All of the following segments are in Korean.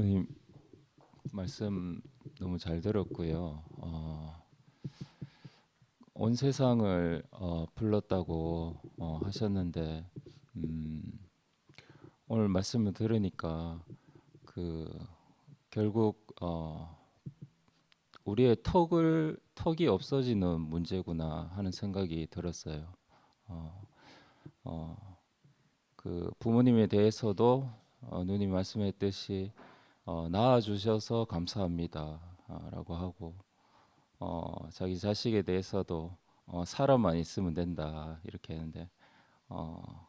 목사님 말씀 너무 잘 들었고요. 온 세상을 불렀다고 하셨는데 음, 오늘 말씀을 들으니까 그 결국 우리의 턱이 없어지는 문제구나 하는 생각이 들었어요. 어, 어, 그 부모님에 대해서도 누님 말씀했듯이 낳아 주셔서 감사합니다라고 하고 자기 자식에 대해서도 사람만 있으면 된다 이렇게 했는데 어,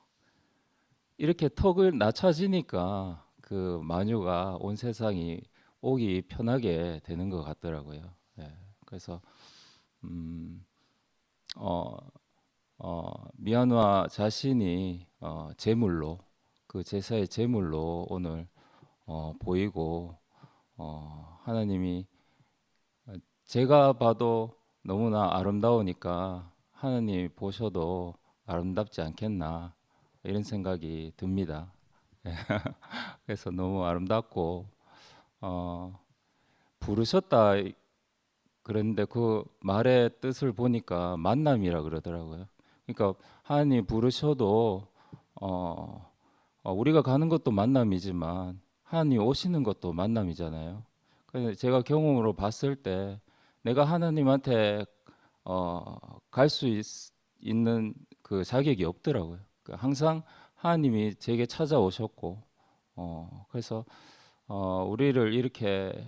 이렇게 턱을 낮춰지니까 그 마녀가 온 세상이 오기 편하게 되는 것 같더라고요. 예, 그래서 음, 어, 미아누아 자신이 제물로 그 제사의 제물로 오늘 보이고 하나님이 제가 봐도 너무나 아름다우니까 하나님이 보셔도 아름답지 않겠나 이런 생각이 듭니다. 그래서 너무 아름답고 어, 부르셨다 그랬는데 그 말의 뜻을 보니까 만남이라 그러더라고요. 그러니까 하나님 부르셔도 우리가 가는 것도 만남이지만 하나님 오시는 것도 만남이잖아요. 그래서 제가 경험으로 봤을 때 내가 하나님한테 갈 수 있는 그 자격이 없더라고요. 항상 하나님이 제게 찾아오셨고 그래서 우리를 이렇게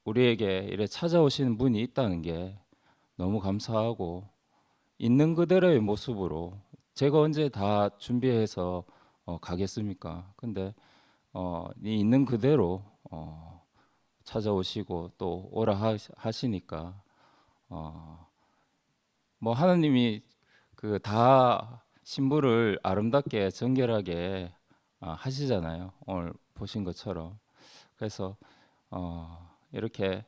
우리에게 이렇게 찾아오시는 분이 있다는 게 너무 감사하고 있는 그대로의 모습으로 제가 언제 다 준비해서 가겠습니까? 근데 이 있는 그대로 찾아오시고 또 오라 하시니까 뭐 하나님이 그 다 신부를 아름답게 정결하게 하시잖아요. 오늘 보신 것처럼. 그래서 이렇게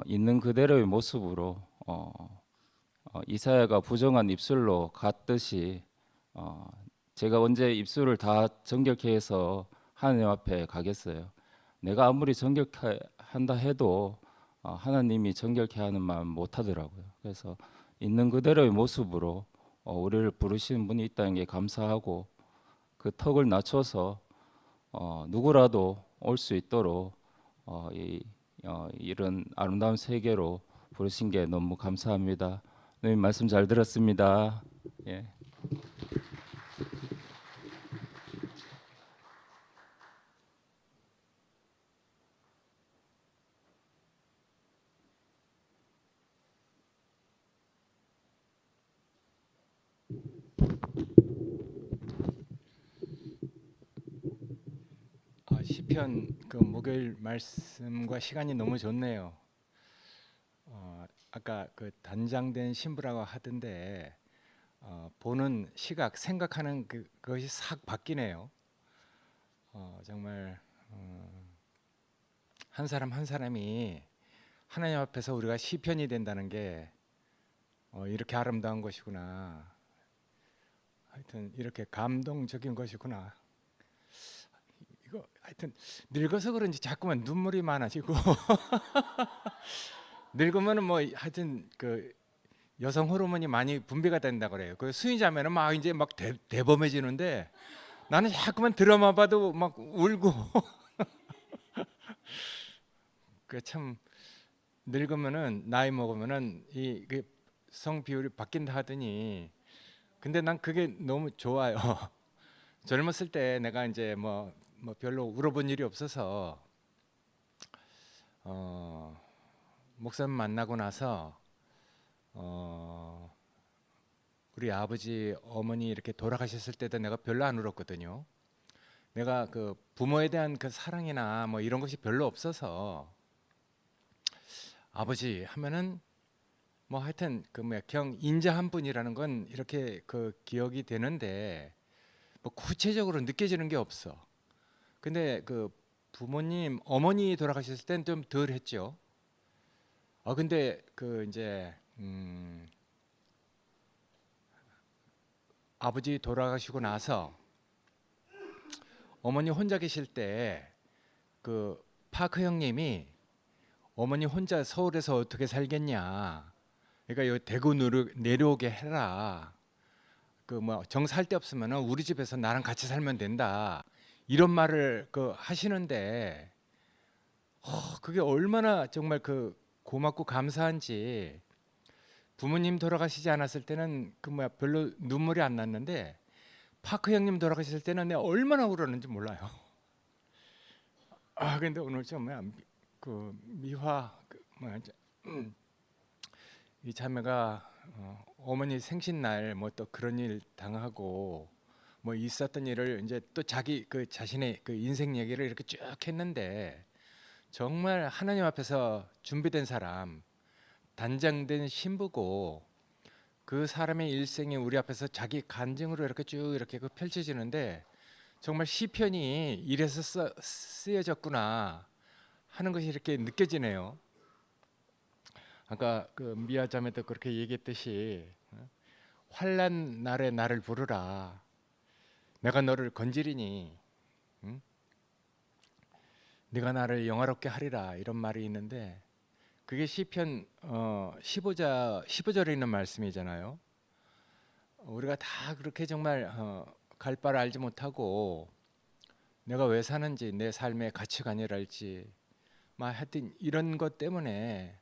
있는 그대로의 모습으로 이사야가 부정한 입술로 갔듯이 어, 제가 언제 입술을 다 정결케 해서 하나님 앞에 가겠어요. 내가 아무리 정결케 한다 해도 하나님이 정결케 하는 마음 못 하더라고요. 그래서 있는 그대로의 모습으로 우리를 부르시는 분이 있다는 게 감사하고 그 턱을 낮춰서 누구라도 올 수 있도록 이런 아름다운 세계로 부르신 게 너무 감사합니다. 네, 말씀 잘 들었습니다. 예. 시편 그 목요일 말씀과 시간이 너무 좋네요. 아까 그 단장된 신부라고 하던데 보는 시각, 생각하는 그것이 싹 바뀌네요. 정말 한 사람 한 사람이 하나님 앞에서 우리가 시편이 된다는 게 이렇게 아름다운 것이구나. 하여튼 이렇게 감동적인 것이구나. 이거 하여튼 늙어서 그런지 자꾸만 눈물이 많아지고 늙으면은 뭐 하여튼 그 여성 호르몬이 많이 분비가 된다 그래요. 그 수의자면은 막 이제 막 대범해지는데 나는 자꾸만 드라마 봐도 막 울고 그 참 늙으면은 나이 먹으면은 이성 비율이 바뀐다 하더니 근데 난 그게 너무 좋아요. 젊었을 때 내가 이제 뭐 별로 울어본 일이 없어서 목사님 만나고 나서 우리 아버지 어머니 이렇게 돌아가셨을 때도 내가 별로 안 울었거든요. 내가 그 부모에 대한 그 사랑이나 뭐 이런 것이 별로 없어서 아버지 하면은 뭐 하여튼 그 뭐야 경 인자한 분이라는 건 이렇게 그 기억이 되는데 뭐 구체적으로 느껴지는 게 없어. 근데 그 부모님 어머니 돌아가셨을 땐 좀 덜 했죠. 근데 그 이제 아버지 돌아가시고 나서 어머니 혼자 계실 때 그 파크 형님이 어머니 혼자 서울에서 어떻게 살겠냐. 그러니까 여기 대구 내려오게 해라. 그 뭐 정 살 데 없으면 우리 집에서 나랑 같이 살면 된다. 이런 말을 그 하시는데 그게 얼마나 정말 그 고맙고 감사한지. 부모님 돌아가시지 않았을 때는 그 뭐야 별로 눈물이 안 났는데 파크 형님 돌아가실 때는 내가 얼마나 울었는지 몰라요. 근데 오늘 좀 뭐야 그 미화 그 뭐야 이 자매가 어머니 생신날 뭐 또 그런 일 당하고 뭐 있었던 일을 이제 또 자기 그 자신의 그 인생 얘기를 이렇게 쭉 했는데 정말 하나님 앞에서 준비된 사람, 단장된 신부고 그 사람의 일생이 우리 앞에서 자기 간증으로 이렇게 쭉 이렇게 그 펼쳐지는데 정말 시편이 이래서 쓰여졌구나 하는 것이 이렇게 느껴지네요. 아까 그 미아 자매도 그렇게 얘기했듯이 환난 날에 나를 부르라. 내가 너를 건지리니 네가 나를 영화롭게 하리라 이런 말이 있는데 그게 시편 15절에 있는 말씀이잖아요. 우리가 다 그렇게 정말 갈 바를 알지 못하고 내가 왜 사는지 내 삶의 가치관이랄지 하여튼 이런 것 때문에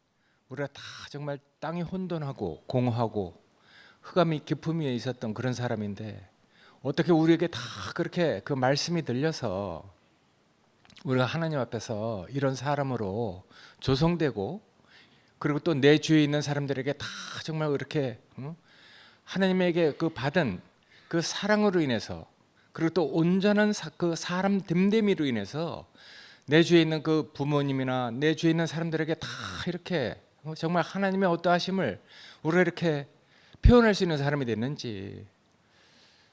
우리가 다 정말 땅이 혼돈하고 공허하고 흑암이 깊음 위에 있었던 그런 사람인데 어떻게 우리에게 다 그렇게 그 말씀이 들려서 우리가 하나님 앞에서 이런 사람으로 조성되고 그리고 또 내 주위에 있는 사람들에게 다 정말 이렇게 하나님에게 그 받은 그 사랑으로 인해서 그리고 또 온전한 그 사람 됨됨이로 인해서 내 주위에 있는 그 부모님이나 내 주위에 있는 사람들에게 다 이렇게 정말 하나님의 어떠하심을 우리가 이렇게 표현할 수 있는 사람이 됐는지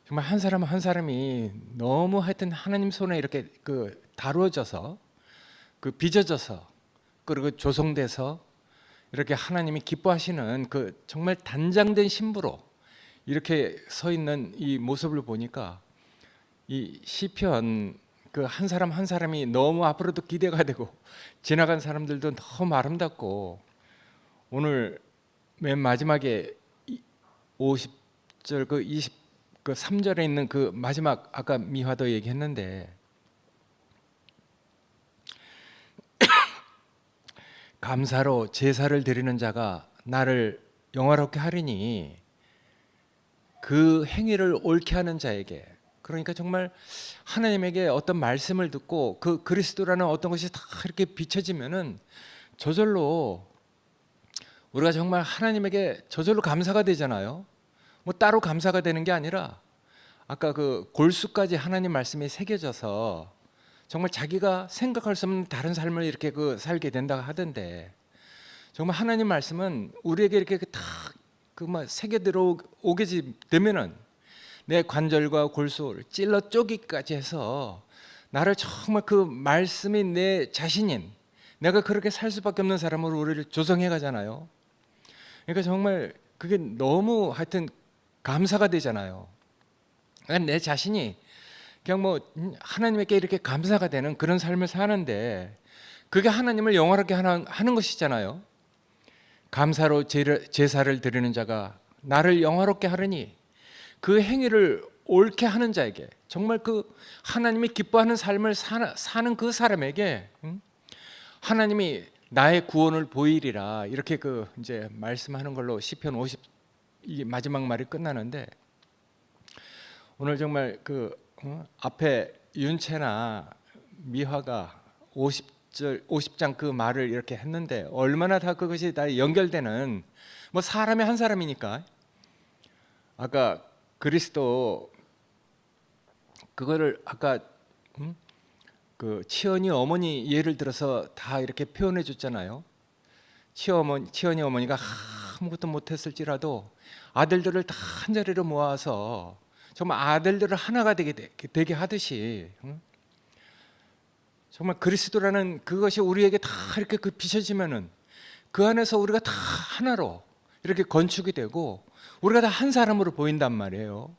정말 한 사람 한 사람이 너무 하여튼 하나님 손에 이렇게 그 다루어져서 그 빚어져서 그리고 조성돼서 이렇게 하나님이 기뻐하시는 그 정말 단장된 신부로 이렇게 서 있는 이 모습을 보니까 이 시편 그 한 사람 한 사람이 너무 앞으로도 기대가 되고 지나간 사람들도 너무 아름답고 오늘 맨 마지막에 50절 그 3절에 있는 그 마지막 아까 미화도 얘기했는데 감사로 제사를 드리는 자가 나를 영화롭게 하리니 그 행위를 옳게 하는 자에게 그러니까 정말 하나님에게 어떤 말씀을 듣고 그 그리스도라는 어떤 것이 다 이렇게 비춰지면은 저절로 우리가 정말 하나님에게 저절로 감사가 되잖아요. 뭐 따로 감사가 되는 게 아니라 아까 그 골수까지 하나님 말씀이 새겨져서 정말 자기가 생각할 수 없는 다른 삶을 이렇게 그 살게 된다 하던데 정말 하나님 말씀은 우리에게 이렇게 탁그막 새겨 들어오게 되면은 내 관절과 골수를 찔러 쪼기까지 해서 나를 정말 그 말씀이 내 자신인 내가 그렇게 살 수밖에 없는 사람으로 우리를 조성해 가잖아요. 그러니까 정말 그게 너무 하여튼 감사가 되잖아요. 그러니까 내 자신이 그냥 뭐 하나님께 이렇게 감사가 되는 그런 삶을 사는데 그게 하나님을 영화롭게 하는 것이잖아요. 감사로 제사를 드리는 자가 나를 영화롭게 하려니 그 행위를 옳게 하는 자에게 정말 그 하나님이 기뻐하는 삶을 사는 그 사람에게 하나님이 나의 구원을 보이리라 이렇게 그 이제 말씀하는 걸로 시편 50 이게 마지막 말이 끝나는데 오늘 정말 그 앞에 윤채나 미화가 50장 그 말을 이렇게 했는데 얼마나 다 그것이 다 연결되는 뭐 사람의 한 사람이니까 아까 그리스도 그거를 아까 그 치언이 어머니 예를 들어서 다 이렇게 표현해 줬잖아요. 치언이 어머니가 아무것도 못했을지라도 아들들을 다 한 자리로 모아서 정말 아들들을 하나가 되게 하듯이 정말 그리스도라는 그것이 우리에게 다 이렇게 그 비춰지면은 그 안에서 우리가 다 하나로 이렇게 건축이 되고 우리가 다 한 사람으로 보인단 말이에요.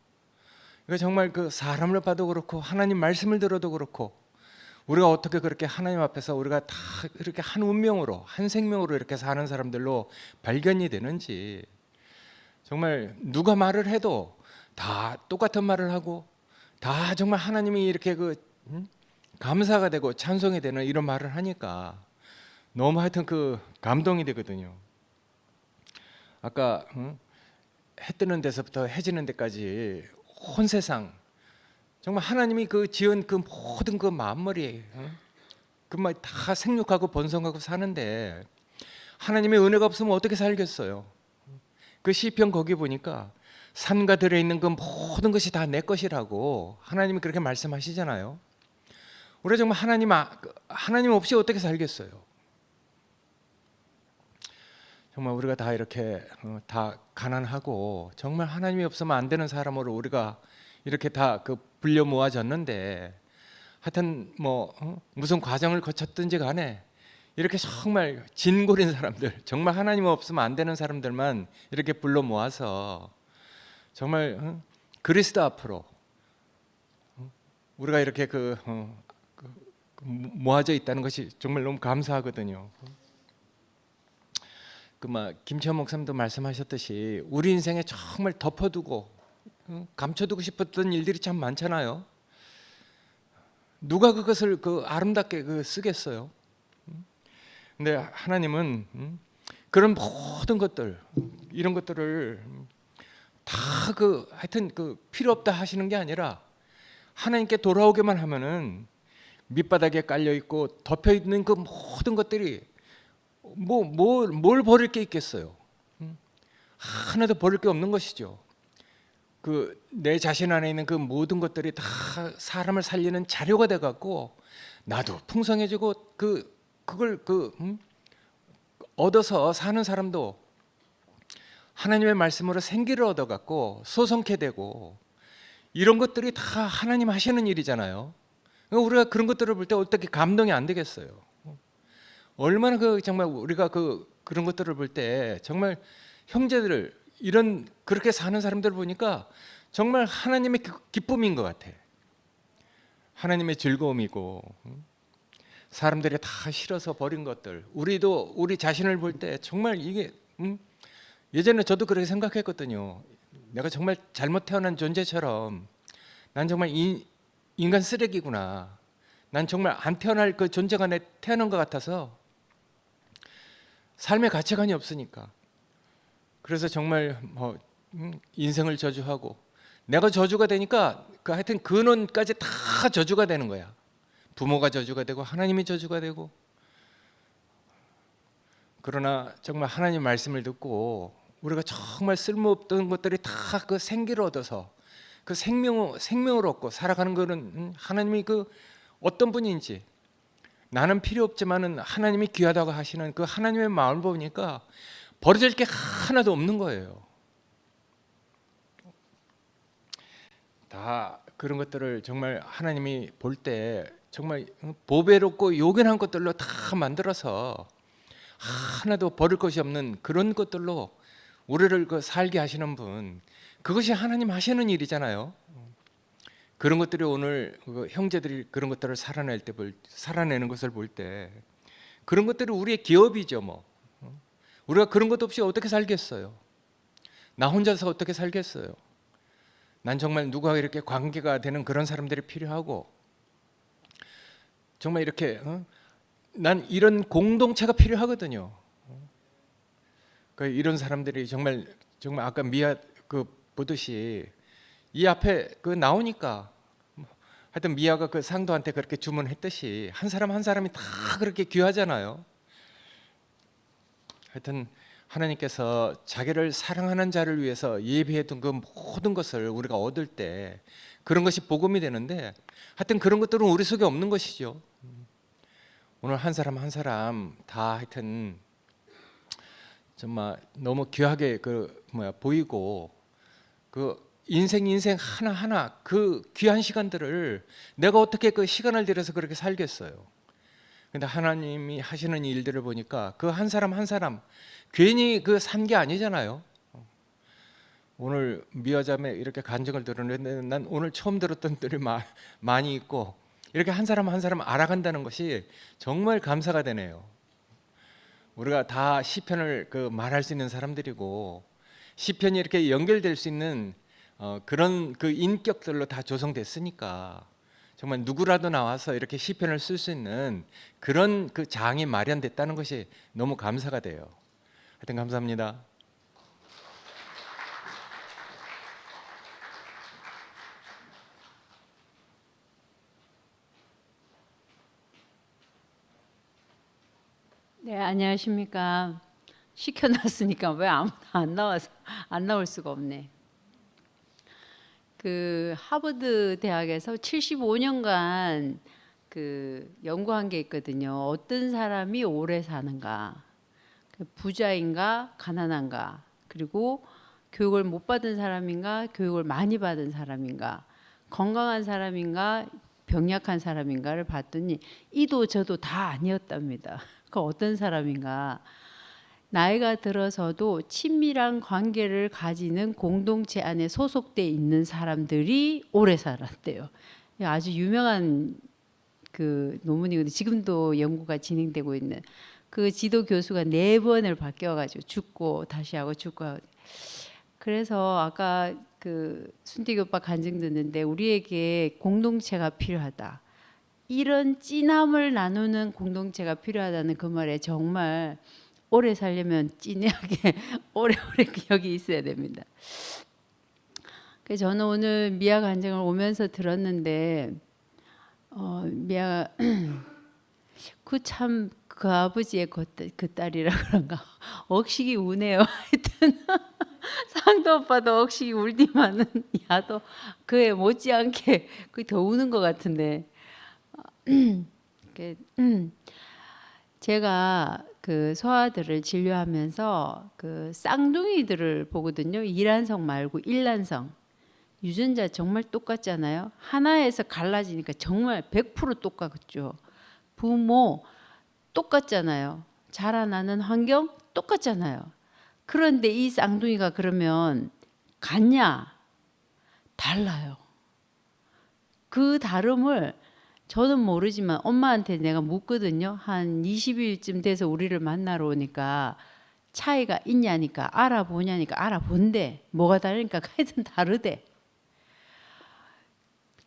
그러니까 정말 그 사람을 봐도 그렇고 하나님 말씀을 들어도 그렇고 우리가 어떻게 그렇게 하나님 앞에서 우리가 다 이렇게 한 운명으로 한 생명으로 이렇게 사는 사람들로 발견이 되는지, 정말 누가 말을 해도 다 똑같은 말을 하고 다 정말 하나님이 이렇게 감사가 되고 찬송이 되는 이런 말을 하니까 너무 하여튼 감동이 되거든요. 아까 해 뜨는 데서부터 해 지는 데까지 온 세상 정말 하나님이 지은 모든 만물이 그말 다 생육하고 번성하고 사는데 하나님의 은혜가 없으면 어떻게 살겠어요? 그 시편 거기 보니까 산과 들에 있는 모든 것이 다 내 것이라고 하나님이 그렇게 말씀하시잖아요. 우리가 정말 하나님 없이 어떻게 살겠어요? 정말 우리가 다 이렇게 다 가난하고 정말 하나님이 없으면 안 되는 사람으로 우리가 이렇게 다 불려 모아졌는데, 하여튼 무슨 과정을 거쳤든지 간에 이렇게 정말 진골인 사람들, 정말 하나님 없으면 안 되는 사람들만 이렇게 불러 모아서 정말 그리스도 앞으로 우리가 이렇게 모아져 있다는 것이 정말 너무 감사하거든요. 김치현 목사님도 말씀하셨듯이 우리 인생에 정말 덮어두고 감춰두고 싶었던 일들이 참 많잖아요. 누가 그것을 아름답게 쓰겠어요? 근데 하나님은 그런 모든 것들, 이런 것들을 다 하여튼 필요 없다 하시는 게 아니라 하나님께 돌아오게만 하면은 밑바닥에 깔려 있고 덮여 있는 모든 것들이 뭘 버릴 게 있겠어요? 하나도 버릴 게 없는 것이죠. 내 자신 안에 있는 모든 것들이 다 사람을 살리는 자료가 돼 갖고 나도 풍성해지고 그걸 얻어서 사는 사람도 하나님의 말씀으로 생기를 얻어 갖고 소성케 되고, 이런 것들이 다 하나님 하시는 일이잖아요. 그러니까 우리가 그런 것들을 볼 때 어떻게 감동이 안 되겠어요? 얼마나 정말 우리가 그런 것들을 볼 때 정말 형제들을 그렇게 사는 사람들을 보니까 정말 하나님의 기쁨인 것 같아. 하나님의 즐거움이고, 사람들이 다 싫어서 버린 것들, 우리도 우리 자신을 볼 때 정말 이게 예전에 저도 그렇게 생각했거든요. 내가 정말 잘못 태어난 존재처럼 난 정말 인간 쓰레기구나, 난 정말 안 태어날 존재가 태어난 것 같아서 삶의 가치관이 없으니까, 그래서 정말 인생을 저주하고, 내가 저주가 되니까 하여튼 근원까지 다 저주가 되는 거야. 부모가 저주가 되고 하나님이 저주가 되고. 그러나 정말 하나님 말씀을 듣고 우리가 정말 쓸모없던 것들이 다 생기를 얻어서 생명을 얻고 살아가는 것은 하나님이 어떤 분인지, 나는 필요 없지만은 하나님이 귀하다고 하시는 하나님의 마음을 보니까 버려질 게 하나도 없는 거예요. 다 그런 것들을 정말 하나님이 볼 때 정말 보배롭고 요긴한 것들로 다 만들어서 하나도 버릴 것이 없는 그런 것들로 우리를 살게 하시는 분, 그것이 하나님 하시는 일이잖아요. 그런 것들이 오늘 형제들이 그런 것들을 살아내는 것을 볼 때, 그런 것들이 우리의 기업이죠. 우리가 그런 것 없이 어떻게 살겠어요? 나 혼자서 어떻게 살겠어요? 난 정말 누가 이렇게 관계가 되는 그런 사람들이 필요하고, 정말 이렇게 난 이런 공동체가 필요하거든요. 이런 사람들이 정말 아까 미아 보듯이 이 앞에 나오니까, 하여튼 미아가 상도한테 그렇게 주문했듯이 한 사람 한 사람이 다 그렇게 귀하잖아요. 하여튼 하나님께서 자기를 사랑하는 자를 위해서 예비해둔 모든 것을 우리가 얻을 때 그런 것이 복음이 되는데, 하여튼 그런 것들은 우리 속에 없는 것이죠. 오늘 한 사람 한 사람 다 하여튼 정말 너무 귀하게 보이고, 인생 하나하나 귀한 시간들을 내가 어떻게 시간을 들여서 그렇게 살겠어요? 근데 하나님이 하시는 일들을 보니까 한 사람 한 사람 괜히 산 게 아니잖아요. 오늘 미아자매 이렇게 간증을 들었는데 난 오늘 처음 들었던 들이 많이 있고, 이렇게 한 사람 한 사람 알아간다는 것이 정말 감사가 되네요. 우리가 다 시편을 말할 수 있는 사람들이고 시편이 이렇게 연결될 수 있는 그런 그 인격들로 다 조성됐으니까 정말 누구라도 나와서 이렇게 시편을 쓸 수 있는 그런 그 장이 마련됐다는 것이 너무 감사가 돼요. 하여튼 감사합니다. 네, 안녕하십니까. 시켜놨으니까 왜 아무도 안 나올 수가 없네. 그 하버드 대학에서 75년간 그 연구한 게 있거든요. 어떤 사람이 오래 사는가, 부자인가, 가난한가, 그리고 교육을 못 받은 사람인가, 교육을 많이 받은 사람인가, 건강한 사람인가, 병약한 사람인가를 봤더니 이도 저도 다 아니었답니다. 그 어떤 사람인가? 나이가 들어서도 친밀한 관계를 가지는 공동체 안에 소속돼 있는 사람들이 오래 살았대요. 아주 유명한 그 논문이거든요. 지금도 연구가 진행되고 있는 그 지도 교수가 4번을 바뀌어가지고 죽고 다시 하고 죽고 하고. 그래서 아까 그 순택이 오빠 간증 듣는데 우리에게 공동체가 필요하다. 이런 찐함을 나누는 공동체가 필요하다는 그 말에 정말 오래 살려면 찐하게 오래오래 기억이 있어야 됩니다. 그래서 저는 오늘 미아 간증을 오면서 들었는데 미아 그 아버지의 그 딸이라 그런가 억식이 우네요. 하여튼 상도 오빠도 억식이 울디만은 야도 그에 못지않게 더 우는 것 같은데 제가 그 소아들을 진료하면서 그 쌍둥이들을 보거든요. 이란성 말고 일란성. 유전자 정말 똑같잖아요. 하나에서 갈라지니까 정말 100% 똑같죠. 부모 똑같잖아요. 자라나는 환경 똑같잖아요. 그런데 이 쌍둥이가 그러면 같냐? 달라요. 그 다름을 저는 모르지만 엄마한테 내가 묻거든요. 한 20일쯤 돼서 우리를 만나러 오니까 차이가 있냐니까 알아보냐니까 알아본대. 뭐가 다르니까 하여튼 다르대.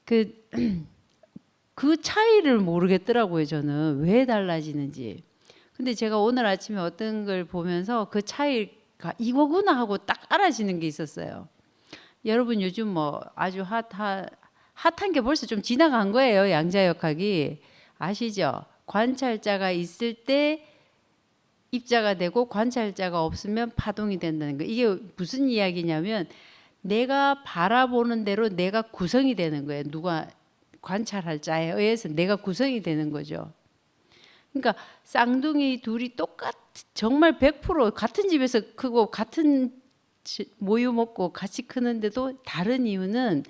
그 차이를 모르겠더라고요. 저는 왜 달라지는지. 근데 제가 오늘 아침에 어떤 걸 보면서 그 차이가 이거구나 하고 딱 알아지는 게 있었어요. 여러분 요즘 뭐 아주 핫한 게 벌써 좀 지나간 거예요. 양자역학이. 아시죠? 관찰자가 있을 때 입자가 되고 관찰자가 없으면 파동이 된다는 거. 이게 무슨 이야기냐면 내가 바라보는 대로 내가 구성이 되는 거예요. 누가 관찰할 자에 의해서 내가 구성이 되는 거죠. 그러니까 쌍둥이 둘이 정말 100% 같은 집에서 크고 같은 모유 먹고 같이 크는데도 다른 이유는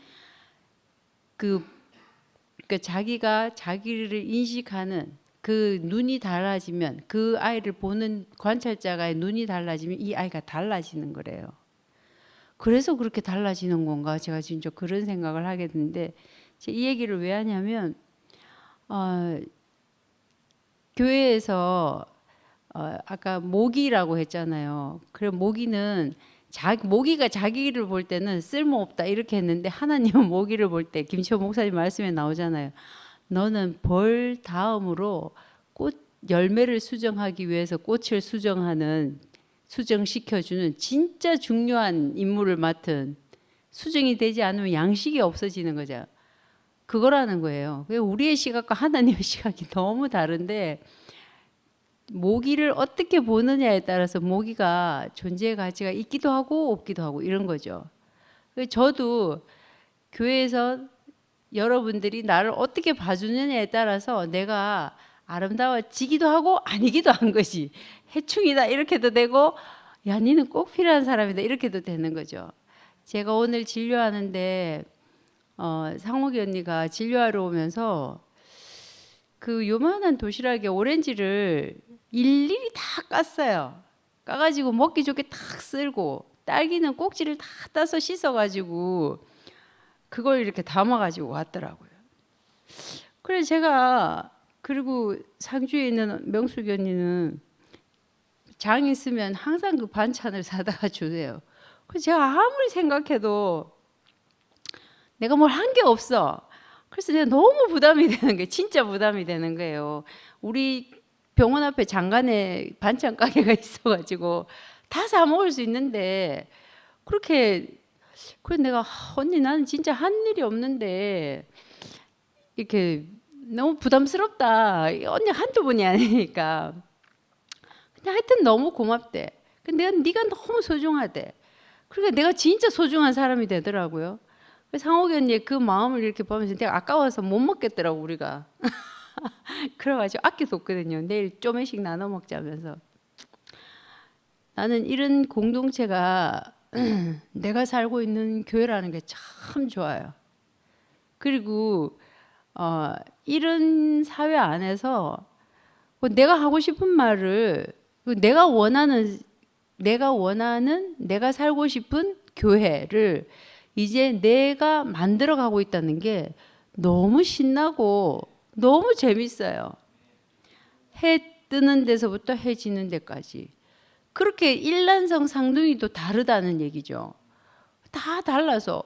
그러니까 자기가 자기를 인식하는 그 눈이 달라지면 그 아이를 보는 관찰자가 눈이 달라지면 이 아이가 달라지는 거래요. 그래서 그렇게 달라지는 건가 제가 진짜 그런 생각을 하게 되는데 이 얘기를 왜 하냐면 교회에서 아까 모기라고 했잖아요. 그래 모기는 모기가 자기를 볼 때는 쓸모없다 이렇게 했는데 하나님은 모기를 볼 때 김치호 목사님 말씀에 나오잖아요. 너는 벌 다음으로 꽃 열매를 수정하기 위해서 꽃을 수정시켜주는 진짜 중요한 임무를 맡은 수정이 되지 않으면 양식이 없어지는 거죠. 그거라는 거예요. 우리의 시각과 하나님의 시각이 너무 다른데 모기를 어떻게 보느냐에 따라서 모기가 존재의 가치가 있기도 하고 없기도 하고 이런 거죠. 저도 교회에서 여러분들이 나를 어떻게 봐주느냐에 따라서 내가 아름다워지기도 하고 아니기도 한 것이 해충이다 이렇게도 되고 야 니는 꼭 필요한 사람이다 이렇게도 되는 거죠. 제가 오늘 진료하는데 상욱이 언니가 진료하러 오면서 그 요만한 도시락에 오렌지를 일일이 다 깠어요. 까가지고 먹기 좋게 탁 썰고 딸기는 꼭지를 다 따서 씻어가지고 그걸 이렇게 담아가지고 왔더라고요. 그래 제가 그리고 상주에 있는 명숙이 언니는 장 있으면 항상 그 반찬을 사다가 주세요. 그래서 제가 아무리 생각해도 내가 뭘 한 게 없어. 그래서 내가 너무 부담이 되는 게 진짜 부담이 되는 거예요. 우리 병원 앞에 장간에 반찬 가게가 있어가지고 다 사 먹을 수 있는데 그렇게 그래 내가 언니 나는 진짜 한 일이 없는데 이렇게 너무 부담스럽다. 언니 한두 분이 아니니까. 근데 하여튼 너무 고맙대. 근데 네가 너무 소중하대. 그러니까 내가 진짜 소중한 사람이 되더라고요. 상옥이 언니의 그 마음을 이렇게 보면서 내가 아까워서 못 먹겠더라고 우리가. 그래가지고 아껴뒀거든요. 내일 쪼매씩 나눠 먹자면서. 나는 이런 공동체가 내가 살고 있는 교회라는 게 참 좋아요. 그리고 이런 사회 안에서 내가 하고 싶은 말을 내가 원하는 내가 살고 싶은 교회를 이제 내가 만들어 가고 있다는 게 너무 신나고 너무 재밌어요. 해 뜨는 데서부터 해 지는 데까지. 그렇게 일란성 상둥이도 다르다는 얘기죠. 다 달라서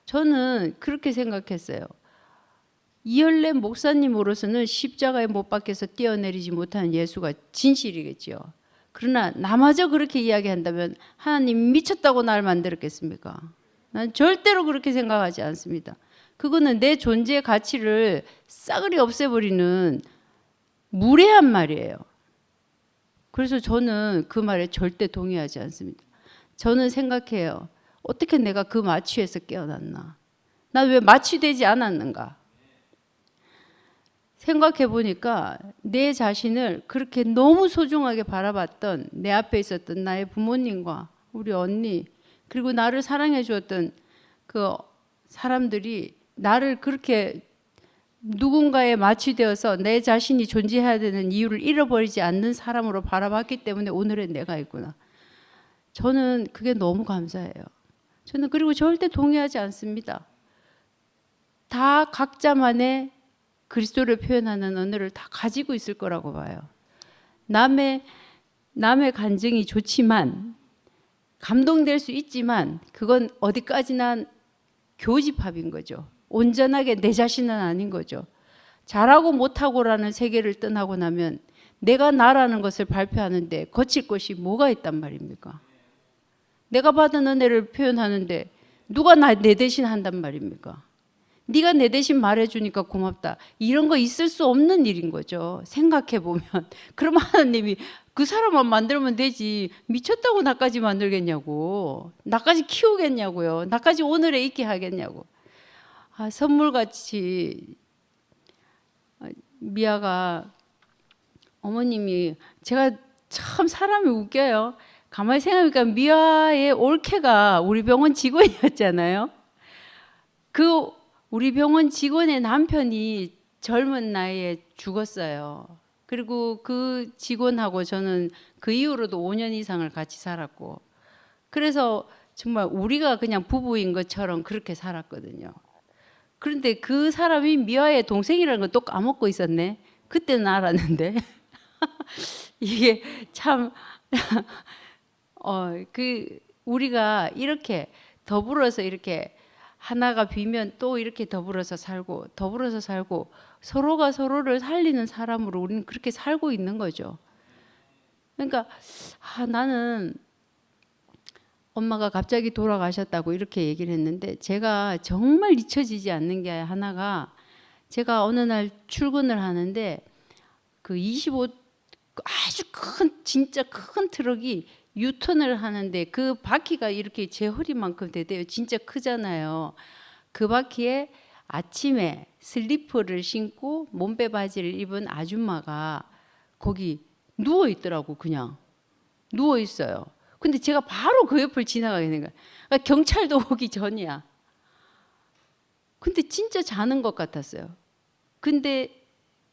저는 그렇게 생각했어요. 이열래 목사님으로서는 십자가에 못 박혀서 뛰어내리지 못하는 예수가 진실이겠지요. 그러나 나마저 그렇게 이야기한다면 하나님 미쳤다고 날 만들었겠습니까? 난 절대로 그렇게 생각하지 않습니다. 그거는 내 존재의 가치를 싸그리 없애버리는 무례한 말이에요. 그래서 저는 그 말에 절대 동의하지 않습니다. 저는 생각해요. 어떻게 내가 그 마취에서 깨어났나? 난 왜 마취되지 않았는가? 생각해 보니까 내 자신을 그렇게 너무 소중하게 바라봤던 내 앞에 있었던 나의 부모님과 우리 언니 그리고 나를 사랑해 주었던 그 사람들이 나를 그렇게 누군가에 마취되어서 내 자신이 존재해야 되는 이유를 잃어버리지 않는 사람으로 바라봤기 때문에 오늘의 내가 있구나. 저는 그게 너무 감사해요. 저는 그리고 절대 동의하지 않습니다. 다 각자만의 그리스도를 표현하는 언어를 다 가지고 있을 거라고 봐요. 남의 감정이 좋지만 감동될 수 있지만 그건 어디까지나 교집합인 거죠. 온전하게 내 자신은 아닌 거죠. 잘하고 못하고라는 세계를 떠나고 나면 내가 나라는 것을 발표하는데 거칠 것이 뭐가 있단 말입니까? 내가 받은 은혜를 표현하는데 누가 내 대신 한단 말입니까? 네가 내 대신 말해주니까 고맙다. 이런 거 있을 수 없는 일인 거죠. 생각해 보면. 그럼 하나님이 그 사람만 만들면 되지. 미쳤다고 나까지 만들겠냐고. 나까지 키우겠냐고요. 나까지 오늘에 있게 하겠냐고. 선물같이 미아가 어머님이 제가 참 사람이 웃겨요. 가만히 생각해보니까 미아의 올케가 우리 병원 직원이었잖아요. 그 우리 병원 직원의 남편이 젊은 나이에 죽었어요. 그리고 그 직원하고 저는 그 이후로도 5년 이상을 같이 살았고 그래서 정말 우리가 그냥 부부인 것처럼 그렇게 살았거든요. 그런데 그 사람이 미아의 동생이라는 걸 또 까먹고 있었네. 그때는 알았는데 이게 참 우리가 이렇게 더불어서 이렇게 하나가 비면 또 이렇게 더불어서 살고 서로가 서로를 살리는 사람으로 우리는 그렇게 살고 있는 거죠. 그러니까 나는 엄마가 갑자기 돌아가셨다고 이렇게 얘기를 했는데 제가 정말 잊혀지지 않는 게 하나가 제가 어느 날 출근을 하는데 그 25 아주 큰 진짜 큰 트럭이 유턴을 하는데 그 바퀴가 이렇게 제 허리만큼 되대요. 진짜 크잖아요. 그 바퀴에 아침에 슬리퍼를 신고 몸빼 바지를 입은 아줌마가 거기 누워 있더라고. 그냥 누워 있어요. 근데 제가 바로 그 옆을 지나가게 된 거야. 그러니까 경찰도 오기 전이야. 근데 진짜 자는 것 같았어요. 근데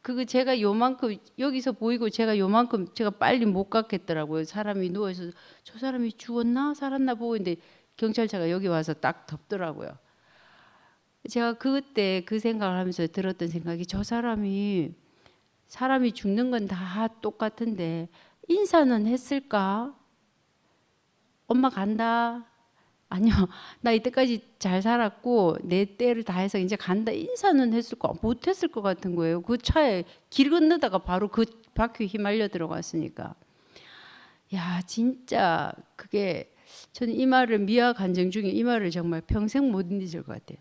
그거 제가 요만큼 여기서 보이고 제가 요만큼 제가 빨리 못 갔겠더라고요. 사람이 누워 있어서 저 사람이 죽었나 살았나 보고 있는데 경찰차가 여기 와서 딱 덮더라고요. 제가 그때 그 생각을 하면서 들었던 생각이 저 사람이 죽는 건 다 똑같은데 인사는 했을까? 엄마 간다. 아니요, 나 이때까지 잘 살았고 내 때를 다해서 이제 간다. 인사는 했을까? 못했을 것 같은 거예요. 그 차에 길 건너다가 바로 그 바퀴 휘말려 들어갔으니까. 야, 진짜 그게 저는 이 말을 미화 간증 중에 이 말을 정말 평생 못 잊을 것 같아요.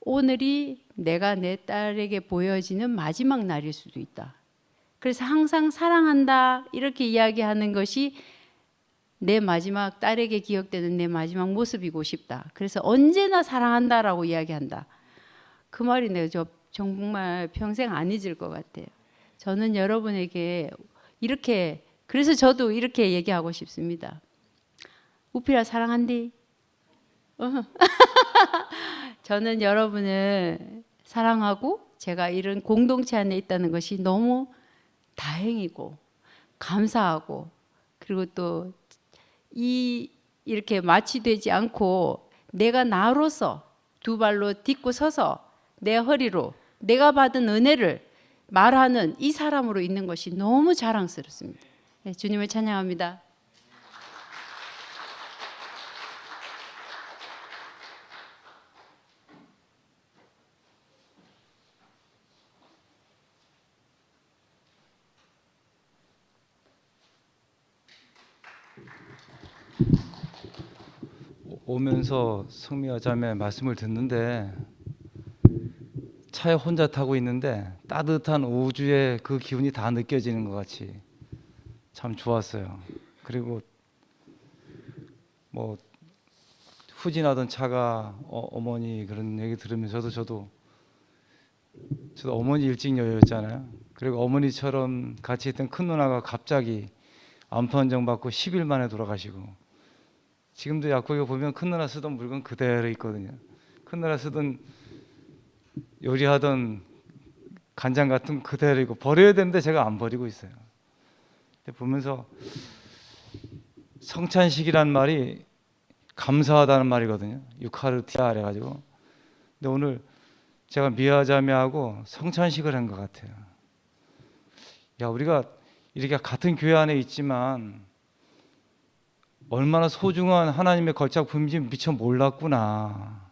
오늘이 내가 내 딸에게 보여지는 마지막 날일 수도 있다. 그래서 항상 사랑한다 이렇게 이야기하는 것이 내 마지막 딸에게 기억되는 내 마지막 모습이고 싶다. 그래서 언제나 사랑한다라고 이야기한다. 그 말이 내가 정말 평생 안 잊을 것 같아요. 저는 여러분에게 이렇게 그래서 저도 이렇게 얘기하고 싶습니다. 우필아 사랑한디. 저는 여러분을 사랑하고 제가 이런 공동체 안에 있다는 것이 너무 다행이고 감사하고 그리고 또 이렇게 마취되지 않고 내가 나로서 두 발로 딛고 서서 내 허리로 내가 받은 은혜를 말하는 이 사람으로 있는 것이 너무 자랑스럽습니다. 네, 주님을 찬양합니다. 오면서 성미와 자매 말씀을 듣는데 차에 혼자 타고 있는데 따뜻한 우주의 그 기운이 다 느껴지는 것 같이 참 좋았어요. 그리고 뭐 후진하던 차가 어머니 그런 얘기 들으면서도 저도 어머니 일찍 여였잖아요. 그리고 어머니처럼 같이 있던 큰 누나가 갑자기 암 판정 받고 10일 만에 돌아가시고 지금도 약국에 보면 큰 누나 쓰던 물건 그대로 있거든요. 큰 누나 쓰던 요리하던 간장 같은 거 그대로 있고 버려야 되는데 제가 안 버리고 있어요. 보면서 성찬식이란 말이 감사하다는 말이거든요. 유카르티아 그래가지고. 근데 오늘 제가 미아자매하고 성찬식을 한 것 같아요. 야, 우리가 이렇게 같은 교회 안에 있지만 얼마나 소중한 하나님의 걸작품인지 미처 몰랐구나.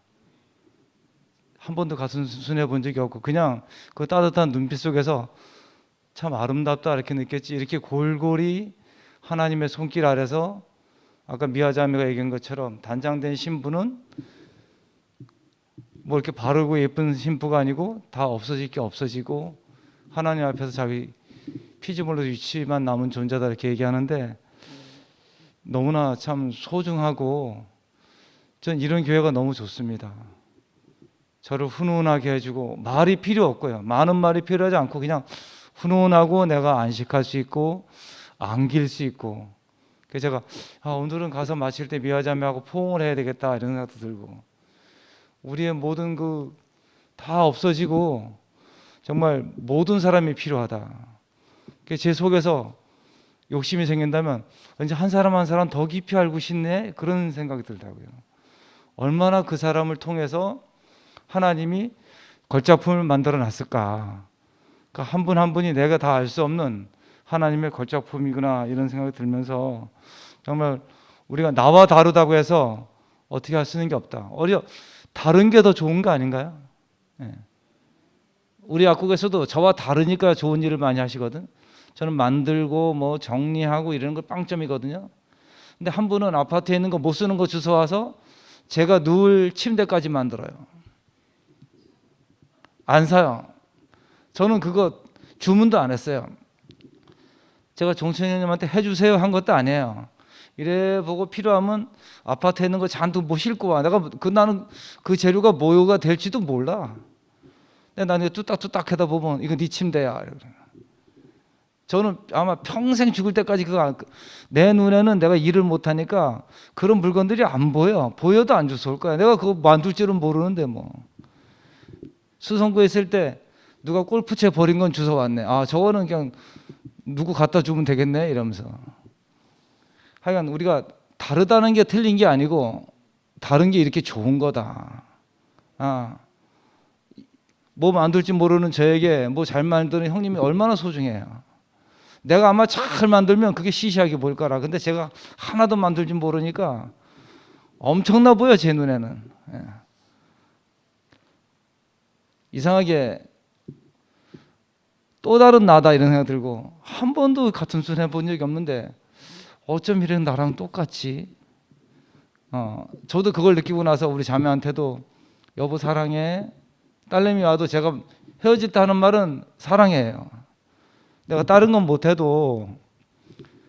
한 번도 가슴 순해 본 적이 없고 그냥 그 따뜻한 눈빛 속에서 참 아름답다 이렇게 느꼈지. 이렇게 골골이 하나님의 손길 아래서 아까 미아자매가 얘기한 것처럼 단장된 신부는 뭐 이렇게 바르고 예쁜 신부가 아니고 다 없어질 게 없어지고 하나님 앞에서 자기 피조물로 위치만 남은 존재다 이렇게 얘기하는데 너무나 참 소중하고 전 이런 교회가 너무 좋습니다. 저를 훈훈하게 해주고 말이 필요 없고요. 많은 말이 필요하지 않고 그냥 훈훈하고 내가 안식할 수 있고 안길 수 있고 그래서 제가 오늘은 가서 마칠 때 미아자매하고 포옹을 해야 되겠다 이런 생각도 들고 우리의 모든 그 다 없어지고 정말 모든 사람이 필요하다. 제 속에서 욕심이 생긴다면 이제 한 사람 한 사람 더 깊이 알고 싶네 그런 생각이 들더라고요. 얼마나 그 사람을 통해서 하나님이 걸작품을 만들어 놨을까. 그러니까 한 분 한 분이 내가 다 알 수 없는 하나님의 걸작품이구나 이런 생각이 들면서 정말 우리가 나와 다르다고 해서 어떻게 할 수 있는 게 없다. 오히려 다른 게 더 좋은 거 아닌가요? 네. 우리 약국에서도 저와 다르니까 좋은 일을 많이 하시거든. 저는 만들고 뭐 정리하고 이런 거 빵점이거든요. 근데 한 분은 아파트에 있는 거 못 쓰는 거 주워와서 제가 누울 침대까지 만들어요. 안 사요. 저는 그거 주문도 안 했어요. 제가 종천형님한테 해주세요 한 것도 아니에요. 이래 보고 필요하면 아파트에 있는 거 잔뜩 못 싣고 와. 내가 나는 그 재료가 뭐가 될지도 몰라. 근데 나는 뚜딱뚜딱 하다 보면 이거 네 침대야. 저는 아마 평생 죽을 때까지 내 눈에는 내가 일을 못하니까 그런 물건들이 안 보여. 보여도 안 주워올 거야. 내가 그거 만들 줄은 모르는데 뭐. 수성구에 있을 때 누가 골프채 버린 건 주워왔네. 저거는 그냥 누구 갖다 주면 되겠네 이러면서. 하여간 우리가 다르다는 게 틀린 게 아니고 다른 게 이렇게 좋은 거다. 뭐 만들지 모르는 저에게 뭐 잘 만드는 형님이 얼마나 소중해요. 내가 아마 잘 만들면 그게 시시하게 보일 거라. 근데 제가 하나도 만들지 모르니까 엄청나 보여 제 눈에는. 예. 이상하게 또 다른 나다 이런 생각 들고 한 번도 같은 수련 해본 적이 없는데 어쩜 이런 나랑 똑같지? 저도 그걸 느끼고 나서 우리 자매한테도 여보 사랑해. 딸내미 와도 제가 헤어질 때 하는 말은 사랑해요. 내가 다른 건 못해도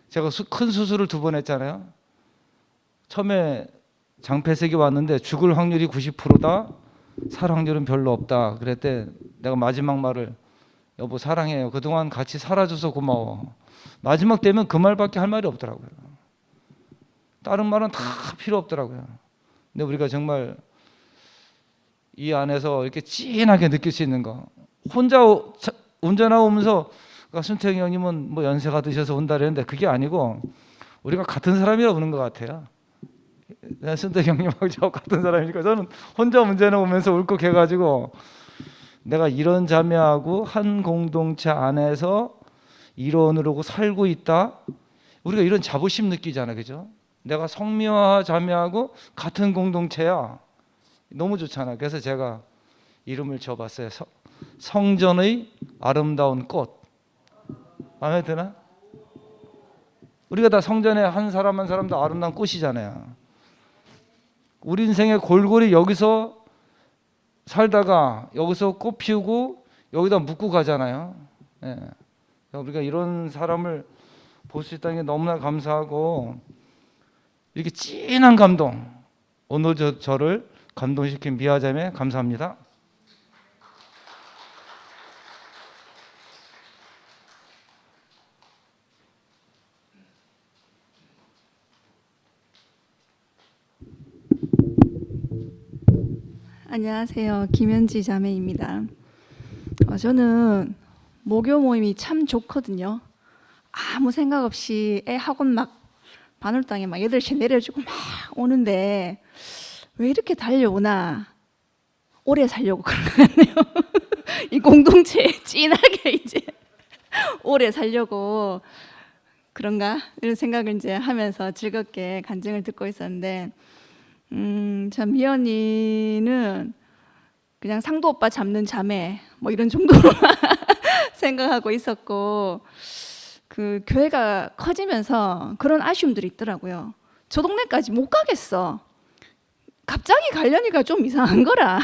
제가 큰 수술을 2번 했잖아요. 처음에 장폐색이 왔는데 죽을 확률이 90%다. 살 확률은 별로 없다. 그랬대. 내가 마지막 말을 여보 사랑해요. 그동안 같이 살아줘서 고마워. 마지막 되면 그 말밖에 할 말이 없더라고요. 다른 말은 다 필요 없더라고요. 근데 우리가 정말 이 안에서 이렇게 찐하게 느낄 수 있는 거. 혼자 운전하고 오면서 순태경 형님은 뭐 연세가 드셔서 온다 그랬는데 그게 아니고 우리가 같은 사람이라 오는 것 같아요. 순태경 형님하고 저 같은 사람이니까 저는 혼자 운전해 오면서 울컥해가지고 내가 이런 자매하고 한 공동체 안에서 일원으로 살고 있다. 우리가 이런 자부심 느끼잖아요, 그죠? 내가 성미화 자매하고 같은 공동체야. 너무 좋잖아요. 그래서 제가 이름을 지어봤어요. 성전의 아름다운 꽃. 마음에 드나? 우리가 다 성전에 한 사람 한 사람도 아름다운 꽃이잖아요. 우리 인생에 골고루 여기서 살다가 여기서 꽃 피우고 여기다 묻고 가잖아요. 예. 우리가 이런 사람을 볼 수 있다는 게 너무나 감사하고 이렇게 찐한 감동. 오늘 저를 감동시킨 미아자매 감사합니다. 안녕하세요. 김현지 자매입니다. 저는 모교 모임이 참 좋거든요. 아무 생각 없이 애 학원 막 반월당에 막 8시에 내려주고 막 오는데 왜 이렇게 달려오나 오래 살려고 그런 거 같네요. 이 공동체에 찐하게 이제 오래 살려고 그런가 이런 생각을 이제 하면서 즐겁게 간증을 듣고 있었는데 참 미연이는 그냥 상도 오빠 잡는 자매 뭐 이런 정도로 생각하고 있었고 그 교회가 커지면서 그런 아쉬움들이 있더라고요. 저 동네까지 못 가겠어. 갑자기 가려니까 좀 이상한 거라.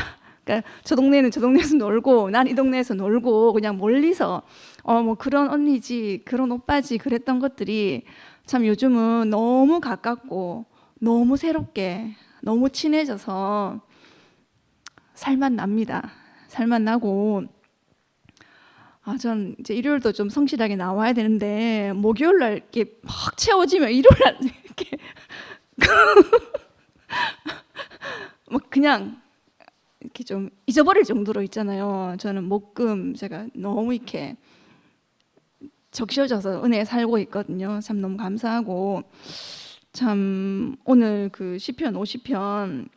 그러니까 저 동네는 저 동네에서 놀고 난 이 동네에서 놀고 그냥 멀리서 뭐 그런 언니지 그런 오빠지 그랬던 것들이 참 요즘은 너무 가깝고 너무 새롭게 너무 친해져서 살만 납니다. 살만 나고 전 이제 일요일도 좀 성실하게 나와야 되는데 목요일 날 이렇게 막 채워지면 일요일 날 이렇게 뭐 그냥 이렇게 좀 잊어버릴 정도로 있잖아요. 저는 목금 제가 너무 이렇게 적셔져서 은혜에 살고 있거든요. 참 너무 감사하고 참 오늘 그 시편 50편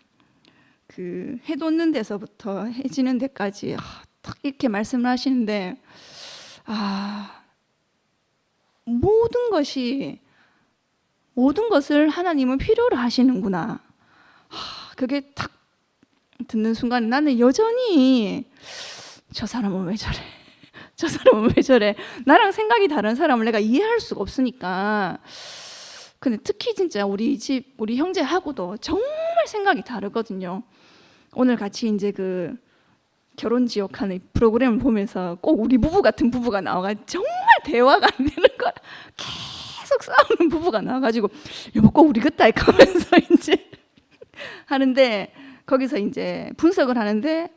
그 해 돋는 데서부터 해 지는 데까지 딱 이렇게 말씀을 하시는데 모든 것을 하나님은 필요로 하시는구나. 그게 딱 듣는 순간 나는 여전히 저 사람은 왜 저래? 저 사람은 왜 저래? 나랑 생각이 다른 사람을 내가 이해할 수가 없으니까. 근데 특히 진짜 우리 집 우리 형제하고도 정말 생각이 다르거든요. 오늘 같이 이제 그 결혼 지옥하는 프로그램을 보면서 꼭 우리 부부 같은 부부가 나와가지고 정말 대화가 안 되는 거야. 계속 싸우는 부부가 나와가지고 여보 꼭 우리 그따 하면서 이제 하는데 거기서 이제 분석을 하는데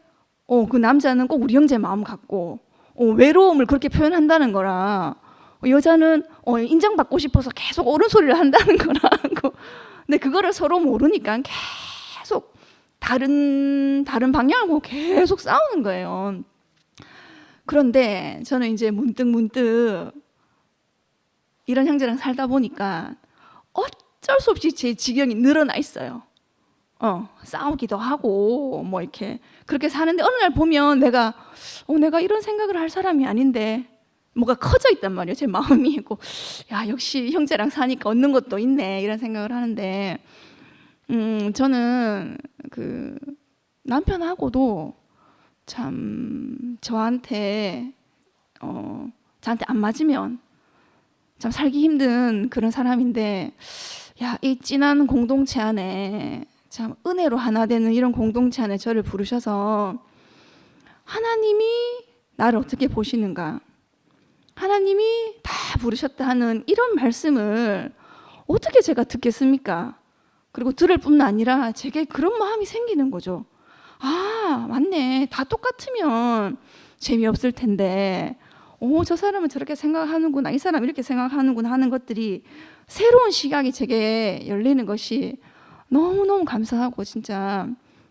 그 남자는 꼭 우리 형제 마음 같고 외로움을 그렇게 표현한다는 거라 여자는 인정받고 싶어서 계속 옳은 소리를 한다는 거라고. 근데 그거를 서로 모르니까 계속 다른 방향을 보고 계속 싸우는 거예요. 그런데 저는 이제 문득 이런 형제랑 살다 보니까 어쩔 수 없이 제 지경이 늘어나 있어요. 싸우기도 하고 뭐 이렇게 그렇게 사는데 어느 날 보면 내가 이런 생각을 할 사람이 아닌데 뭐가 커져 있단 말이에요. 제 마음이. 야, 역시 형제랑 사니까 얻는 것도 있네 이런 생각을 하는데 저는 그 남편하고도 참 저한테 안 맞으면 참 살기 힘든 그런 사람인데, 야, 이 진한 공동체 안에 참 은혜로 하나 되는 이런 공동체 안에 저를 부르셔서 하나님이 나를 어떻게 보시는가, 하나님이 다 부르셨다 하는 이런 말씀을 어떻게 제가 듣겠습니까? 그리고 들을 뿐만 아니라 제게 그런 마음이 생기는 거죠. 아, 맞네. 다 똑같으면 재미없을 텐데, 저 사람은 저렇게 생각하는구나, 이 사람 이렇게 생각하는구나 하는 것들이 새로운 시각이 제게 열리는 것이 너무너무 감사하고 진짜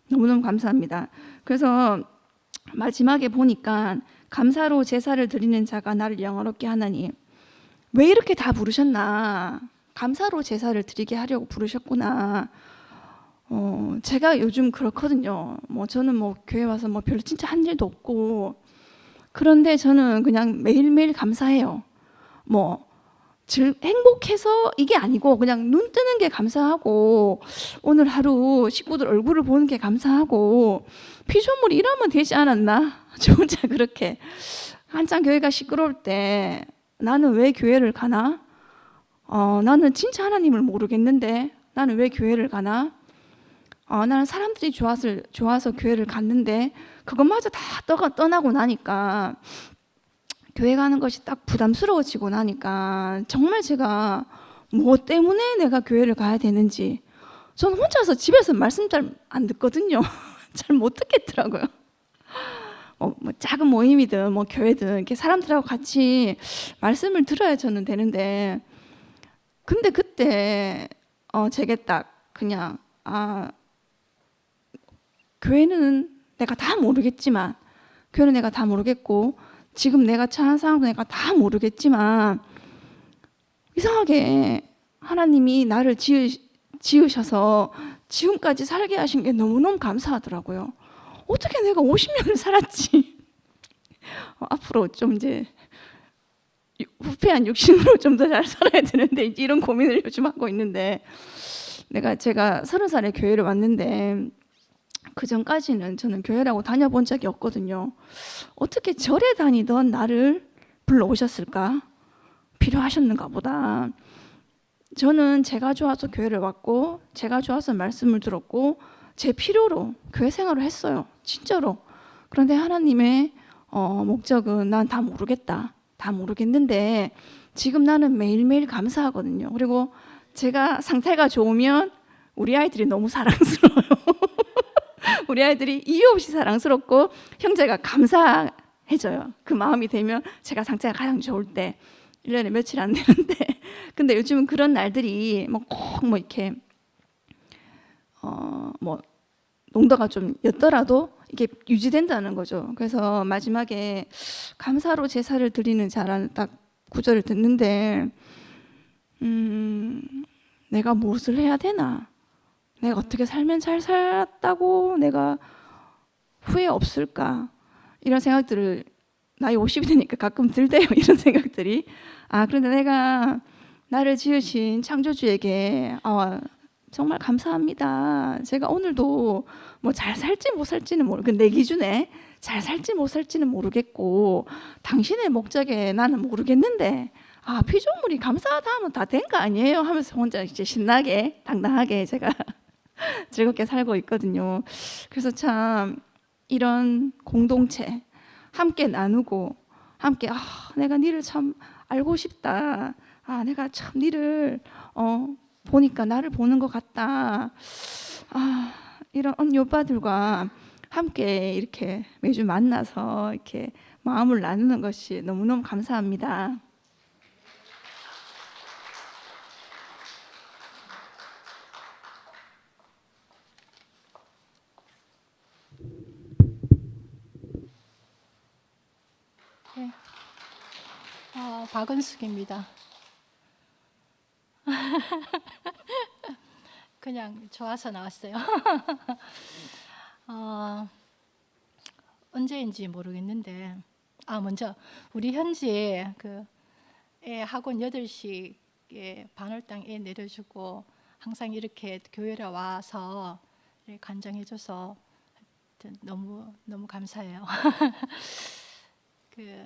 너무너무 감사합니다. 그래서 마지막에 보니까 감사로 제사를 드리는 자가 나를 영화롭게 하나니, 왜 이렇게 다 부르셨나, 감사로 제사를 드리게 하려고 부르셨구나. 제가 요즘 그렇거든요. 저는 교회 와서 별로 진짜 한 일도 없고, 그런데 저는 그냥 매일매일 감사해요. 행복해서 이게 아니고 그냥 눈 뜨는 게 감사하고, 오늘 하루 식구들 얼굴을 보는 게 감사하고, 피조물이 이러면 되지 않았나? 저 혼자 그렇게 한참 교회가 시끄러울 때 나는 왜 교회를 가나? 나는 진짜 하나님을 모르겠는데 나는 왜 교회를 가나? 나는 사람들이 좋아서 교회를 갔는데 그것마저 다 떠나고 나니까, 교회 가는 것이 딱 부담스러워지고 나니까 정말 제가 뭐 때문에 내가 교회를 가야 되는지, 저는 혼자서 집에서 말씀 잘 안 듣거든요. 잘 못 듣겠더라고요. 작은 모임이든 교회든 이렇게 사람들하고 같이 말씀을 들어야 저는 되는데, 근데 그때 제게 딱 그냥 교회는 내가 다 모르겠지만, 교회는 내가 다 모르겠고 지금 내가 처한 상황도 내가 다 모르겠지만, 이상하게 하나님이 나를 지으셔서 지금까지 살게 하신 게 너무너무 감사하더라고요. 어떻게 내가 50년을 살았지? 앞으로 좀 이제 후패한 육신으로 좀 더 잘 살아야 되는데 이런 고민을 요즘 하고 있는데, 제가 30살에 교회를 왔는데 그 전까지는 저는 교회라고 다녀본 적이 없거든요. 어떻게 절에 다니던 나를 불러오셨을까? 필요하셨는가 보다. 저는 제가 좋아서 교회를 왔고, 제가 좋아서 말씀을 들었고, 제 필요로 교회 생활을 했어요. 진짜로. 그런데 하나님의 목적은 난 다 모르겠다. 다 모르겠는데 지금 나는 매일매일 감사하거든요. 그리고 제가 상태가 좋으면 우리 아이들이 너무 사랑스러워요. 우리 아이들이 이유 없이 사랑스럽고 형제가 감사해져요. 그 마음이 되면 제가 상태가 가장 좋을 때, 1년에 며칠 안 되는데 근데 요즘은 그런 날들이 꼭 이렇게 농도가 좀 였더라도 이게 유지된다는 거죠. 그래서 마지막에 감사로 제사를 드리는 자라는 딱 구절을 듣는데, 내가 무엇을 해야 되나? 내가 어떻게 살면 잘 살았다고 내가 후회 없을까? 이런 생각들을 나이 50이 되니까 가끔 들대요. 이런 생각들이. 그런데 내가 나를 지으신 창조주에게 정말 감사합니다. 제가 오늘도 잘 살지 못 살지는 내 기준에 잘 살지 못 살지는 모르겠고, 당신의 목적에 나는 모르겠는데, 피조물이 감사하다 하면 다 된 거 아니에요? 하면서 혼자 이제 신나게 당당하게 제가 즐겁게 살고 있거든요. 그래서 참 이런 공동체 함께 나누고, 함께 내가 니를 참 알고 싶다. 내가 참 니를 보니까 나를 보는 것 같다. 이런 언니 오빠들과 함께 이렇게 매주 만나서 이렇게 마음을 나누는 것이 너무너무 감사합니다. 네. 박은숙입니다. 그냥 좋아서 나왔어요. 언제인지 모르겠는데 먼저 우리 현지에 그 애 학원 8시에 반월당 애 내려주고 항상 이렇게 교회에 와서 이렇게 간증해줘서 너무 감사해요. 그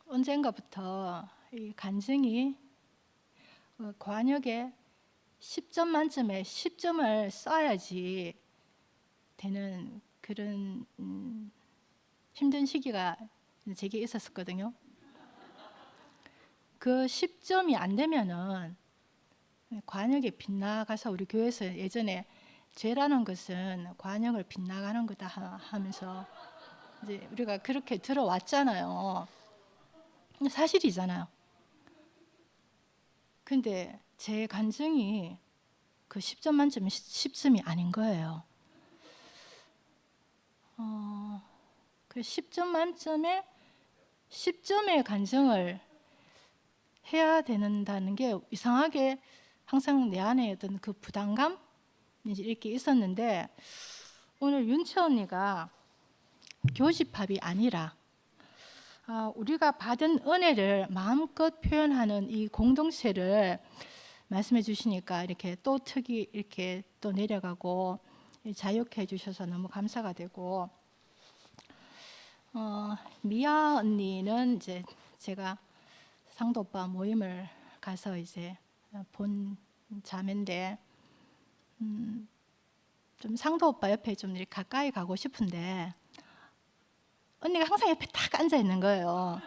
언젠가부터 이 간증이 관역에 10점 만점에 10점을 써야지 되는 그런 힘든 시기가 제게 있었거든요. 그 10점이 안 되면은 관역에 빗나가서 우리 교회에서 예전에 죄라는 것은 관역을 빗나가는 거다 하면서 이제 우리가 그렇게 들어왔잖아요. 사실이잖아요. 근데 제 간증이 그 10점 만점에 10점이 아닌 거예요. 그 10점 만점에 10점의 간증을 해야 된다는 게 이상하게 항상 내 안에 어떤 그 부담감 이렇게 있었는데 오늘 윤채 언니가 교집합이 아니라 우리가 받은 은혜를 마음껏 표현하는 이 공동체를 말씀해 주시니까 이렇게 또 특이 이렇게 또 내려가고 자유케 해주셔서 너무 감사가 되고 미아 언니는 이제 제가 상도 오빠 모임을 가서 이제 본 자매인데 좀 상도 오빠 옆에 좀 이렇게 가까이 가고 싶은데 언니가 항상 옆에 딱 앉아 있는 거예요.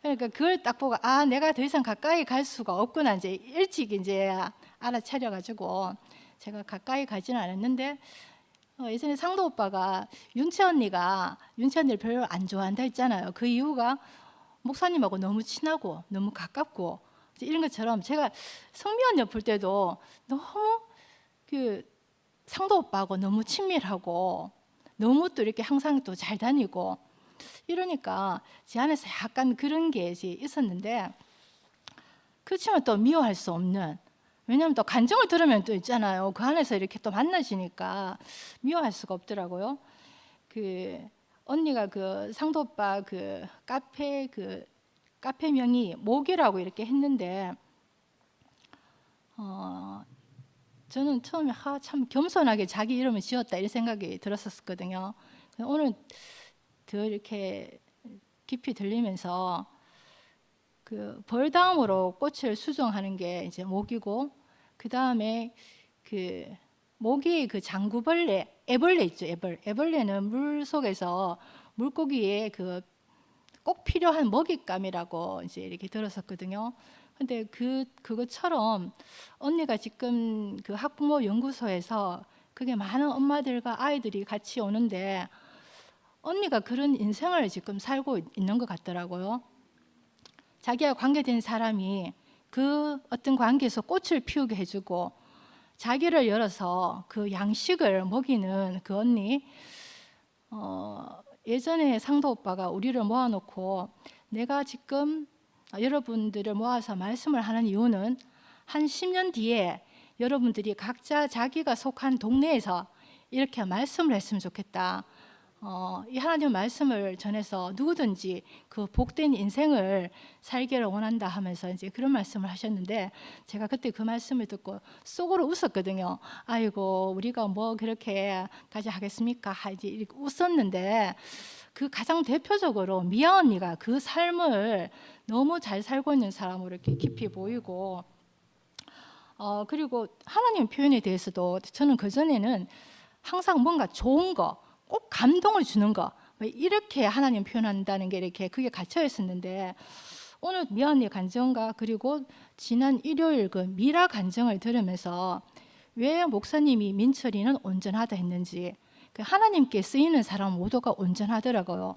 그러니까 그걸 딱 보고 내가 더 이상 가까이 갈 수가 없구나 이제 일찍 이제 알아차려가지고 제가 가까이 가지는 않았는데 예전에 상도 오빠가 윤채 언니를 별로 안 좋아한다 했잖아요. 그 이유가 목사님하고 너무 친하고 너무 가깝고 이런 것처럼 제가 성미 언니 볼 때도 너무 그 상도 오빠하고 너무 친밀하고 너무 또 이렇게 항상 또 잘 다니고 이러니까 제 안에서 약간 그런 게 이제 있었는데 그렇지만 또 미워할 수 없는 왜냐하면 또 간증을 들으면 또 있잖아요. 그 안에서 이렇게 또 만나시니까 미워할 수가 없더라고요. 그 언니가 그 상도 오빠 그 카페명이 목이라고 이렇게 했는데 저는 처음에 참 겸손하게 자기 이름을 지었다 이런 생각이 들었었거든요. 오늘 더 이렇게 깊이 들리면서 그 벌다음으로 꽃을 수정하는 게 이제 목이고 그 다음에 그 모기 그 장구벌레, 애벌레 있죠. 애벌레는 물 속에서 물고기에 그 꼭 필요한 먹잇감이라고 이제 이렇게 들었었거든요. 근데 그것처럼 언니가 지금 그 학부모 연구소에서 그게 많은 엄마들과 아이들이 같이 오는데 언니가 그런 인생을 지금 살고 있는 것 같더라고요. 자기와 관계된 사람이 그 어떤 관계에서 꽃을 피우게 해주고 자기를 열어서 그 양식을 먹이는 그 언니 예전에 상도 오빠가 우리를 모아놓고 내가 지금 여러분들을 모아서 말씀을 하는 이유는 한 10년 뒤에 여러분들이 각자 자기가 속한 동네에서 이렇게 말씀을 했으면 좋겠다. 이 하나님 말씀을 전해서 누구든지 그 복된 인생을 살기를 원한다 하면서 이제 그런 말씀을 하셨는데 제가 그때 그 말씀을 듣고 속으로 웃었거든요. 아이고 우리가 뭐 그렇게까지 하겠습니까? 이제 이렇게 웃었는데 그 가장 대표적으로 미아 언니가 그 삶을 너무 잘 살고 있는 사람으로 이렇게 깊이 보이고 그리고 하나님 표현에 대해서도 저는 그전에는 항상 뭔가 좋은 거 꼭 감동을 주는 거 이렇게 하나님 표현한다는 게 이렇게 그게 갇혀 있었는데 오늘 미아 언니 간증과 그리고 지난 일요일 그 미라 간증을 들으면서 왜 목사님이 민철이는 온전하다 했는지 그 하나님께 쓰이는 사람 모두가 온전하더라고요.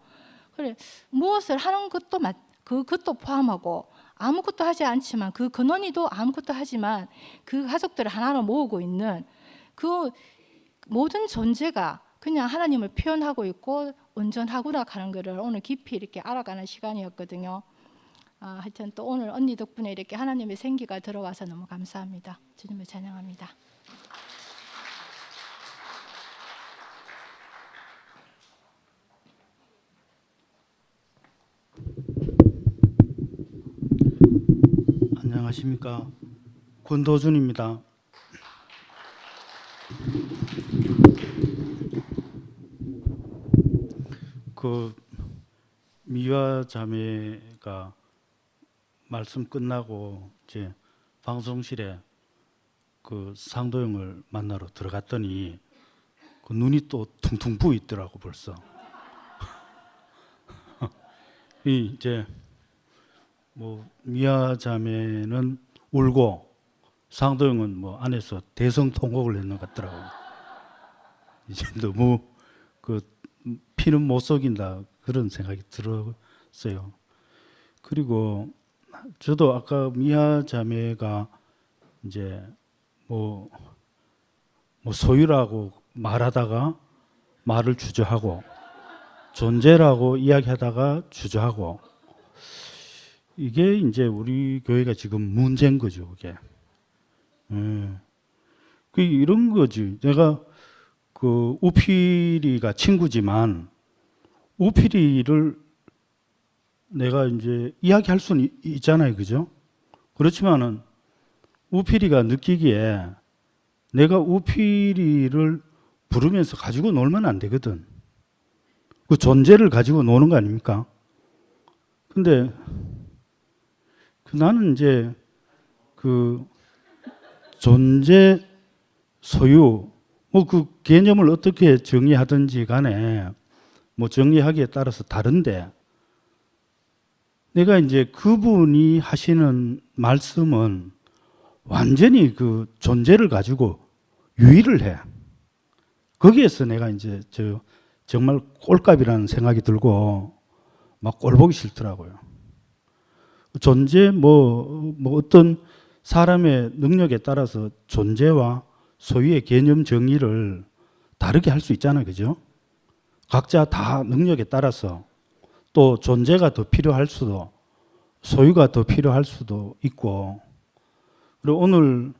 그래 무엇을 하는 것도 그것도 포함하고 아무것도 하지 않지만 그 근원이도 아무것도 하지만 그 가족들을 하나로 모으고 있는 그 모든 존재가 그냥 하나님을 표현하고 있고 온전하구나 하는 것을 오늘 깊이 이렇게 알아가는 시간이었거든요. 하여튼 또 오늘 언니 덕분에 이렇게 하나님의 생기가 들어와서 너무 감사합니다. 주님을 찬양합니다. 안녕하십니까. 권도준입니다. 그 미화 자매가 말씀 끝나고 이제 방송실에 그 상도형을 만나러 들어갔더니 그 눈이 또 퉁퉁 부어 있더라고 벌써. 이제 뭐 미화 자매는 울고 상도형은 뭐 안에서 대성통곡을 했는 것 같더라고. 이제 너무 그 피는 못 속인다 그런 생각이 들었어요. 그리고 저도 아까 미화 자매가 이제 뭐 소유라고 말하다가 말을 주저하고 존재라고 이야기하다가 주저하고 이게 이제 우리 교회가 지금 문제인 거죠, 그게. 그 이런 거지. 내가 그 우필이가 친구지만 우필이를 내가 이제 이야기할 수는 있잖아요, 그죠? 그렇지만은 우필이가 느끼기에 내가 우필이를 부르면서 가지고 놀면 안 되거든. 그 존재를 가지고 노는 거 아닙니까? 근데 나는 이제 그 존재, 소유, 뭐 그 개념을 어떻게 정의하든지 간에 뭐 정의하기에 따라서 다른데 내가 이제 그분이 하시는 말씀은 완전히 그 존재를 가지고 유의를 해. 거기에서 내가 이제 정말 꼴값이라는 생각이 들고 막 꼴 보기 싫더라고요. 존재 뭐 어떤 사람의 능력에 따라서 존재와 소유의 개념 정의를 다르게 할 수 있잖아요, 그죠? 각자 다 능력에 따라서 또 존재가 더 필요할 수도 소유가 더 필요할 수도 있고 그리고 오늘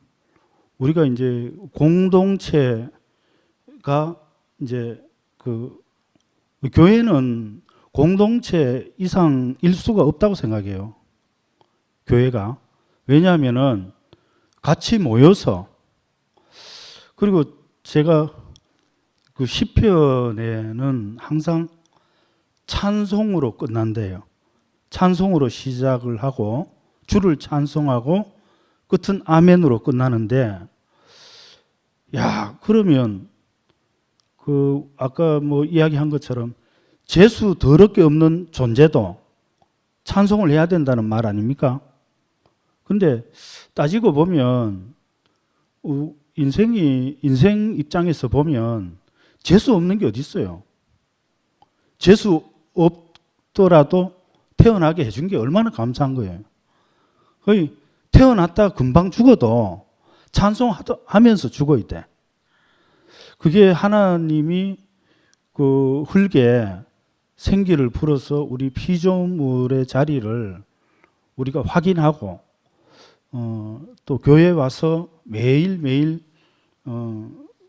우리가 이제 공동체가 이제 그 교회는 공동체 이상일 수가 없다고 생각해요. 교회가. 왜냐하면은 같이 모여서 그리고 제가 그 시편에는 항상 찬송으로 끝난대요. 찬송으로 시작을 하고 주를 찬송하고 끝은 아멘으로 끝나는데 야, 그러면 그 아까 뭐 이야기한 것처럼 재수 더럽게 없는 존재도 찬송을 해야 된다는 말 아닙니까? 근데 따지고 보면 인생 입장에서 보면 재수 없는 게 어디 있어요? 재수 없더라도 태어나게 해준 게 얼마나 감사한 거예요. 거의 태어났다 금방 죽어도 찬송하면서 죽어야 돼. 그게 하나님이 그 흙에 생기를 불어서 우리 피조물의 자리를 우리가 확인하고 또 교회에 와서 매일매일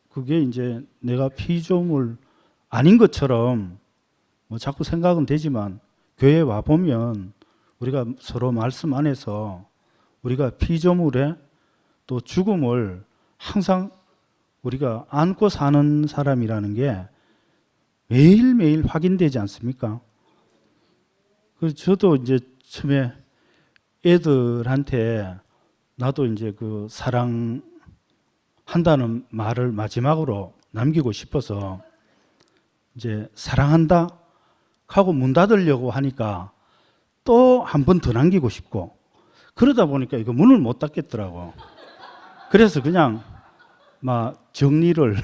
그게 이제 내가 피조물 아닌 것처럼 뭐 자꾸 생각은 되지만 교회에 와 보면 우리가 서로 말씀 안에서 우리가 피조물의 또 죽음을 항상 우리가 안고 사는 사람이라는 게 매일매일 확인되지 않습니까? 그래서 저도 이제 처음에 애들한테 나도 이제 그 사랑한다는 말을 마지막으로 남기고 싶어서 이제 사랑한다 하고 문 닫으려고 하니까 또 한 번 더 남기고 싶고 그러다 보니까 이거 문을 못 닫겠더라고. 그래서 그냥 막 정리를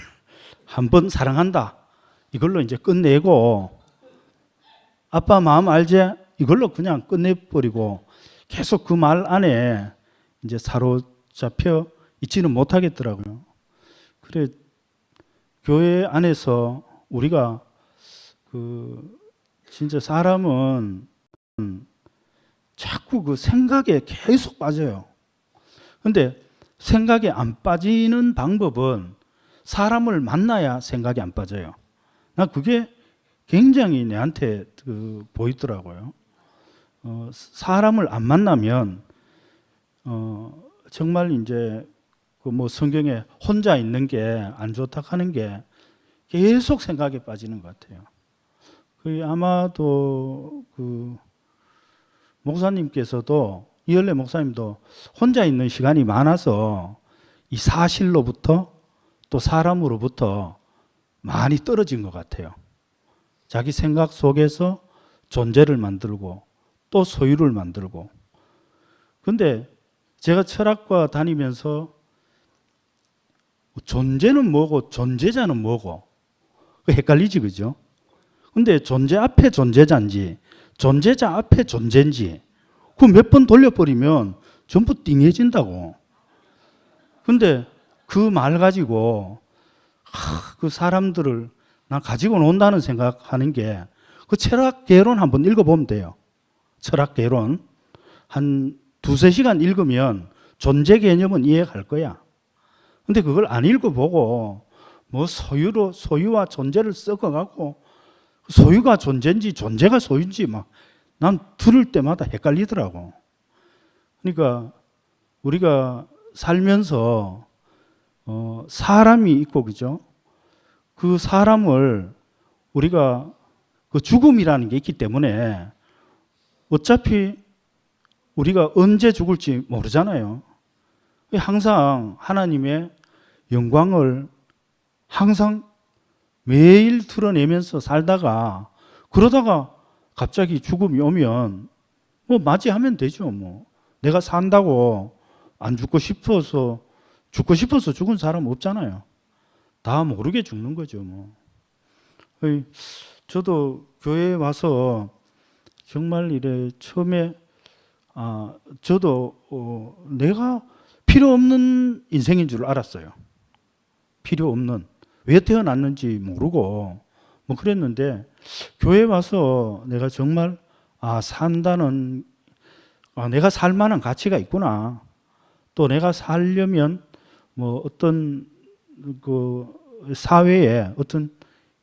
한 번 사랑한다 이걸로 이제 끝내고 아빠 마음 알지? 이걸로 그냥 끝내버리고 계속 그 말 안에 이제 사로잡혀 있지는 못하겠더라고요. 그래 교회 안에서 우리가 그 진짜 사람은 자꾸 그 생각에 계속 빠져요. 근데 생각에 안 빠지는 방법은 사람을 만나야 생각이 안 빠져요. 나 그게 굉장히 내한테 보이더라고요. 사람을 안 만나면 정말 이제 그 뭐 성경에 혼자 있는 게 안 좋다 하는 게 계속 생각에 빠지는 것 같아요. 그 아마도 그 목사님께서도 이열래 목사님도 혼자 있는 시간이 많아서 이 사실로부터 또 사람으로부터 많이 떨어진 것 같아요. 자기 생각 속에서 존재를 만들고 또 소유를 만들고. 근데 제가 철학과 다니면서 존재는 뭐고 존재자는 뭐고 헷갈리지, 그죠? 근데 존재 앞에 존재자인지 존재자 앞에 존재인지 그 몇 번 돌려버리면 전부 띵해진다고. 근데 그 말 가지고 그 사람들을 난 가지고 논다는 생각하는 게 그 철학개론 한번 읽어보면 돼요. 철학개론 한 두세 시간 읽으면 존재 개념은 이해할 거야. 근데 그걸 안 읽어보고 뭐 소유와 존재를 섞어갖고 소유가 존재인지 존재가 소유인지 막 난 들을 때마다 헷갈리더라고. 그러니까 우리가 살면서 사람이 있고, 그죠? 그 사람을 우리가 그 죽음이라는 게 있기 때문에 어차피 우리가 언제 죽을지 모르잖아요. 항상 하나님의 영광을 항상 매일 드러내면서 살다가 그러다가 갑자기 죽음이 오면 뭐 맞이하면 되죠. 뭐 내가 산다고 안 죽고 싶어서 죽은 사람 없잖아요. 다 모르게 죽는 거죠. 뭐 저도 교회에 와서 정말 이래 처음에 저도 내가 필요 없는 인생인 줄 알았어요. 필요 없는, 왜 태어났는지 모르고 뭐 그랬는데 교회 와서 내가 정말 산다는 내가 살 만한 가치가 있구나. 또 내가 살려면 뭐 어떤 그 사회에 어떤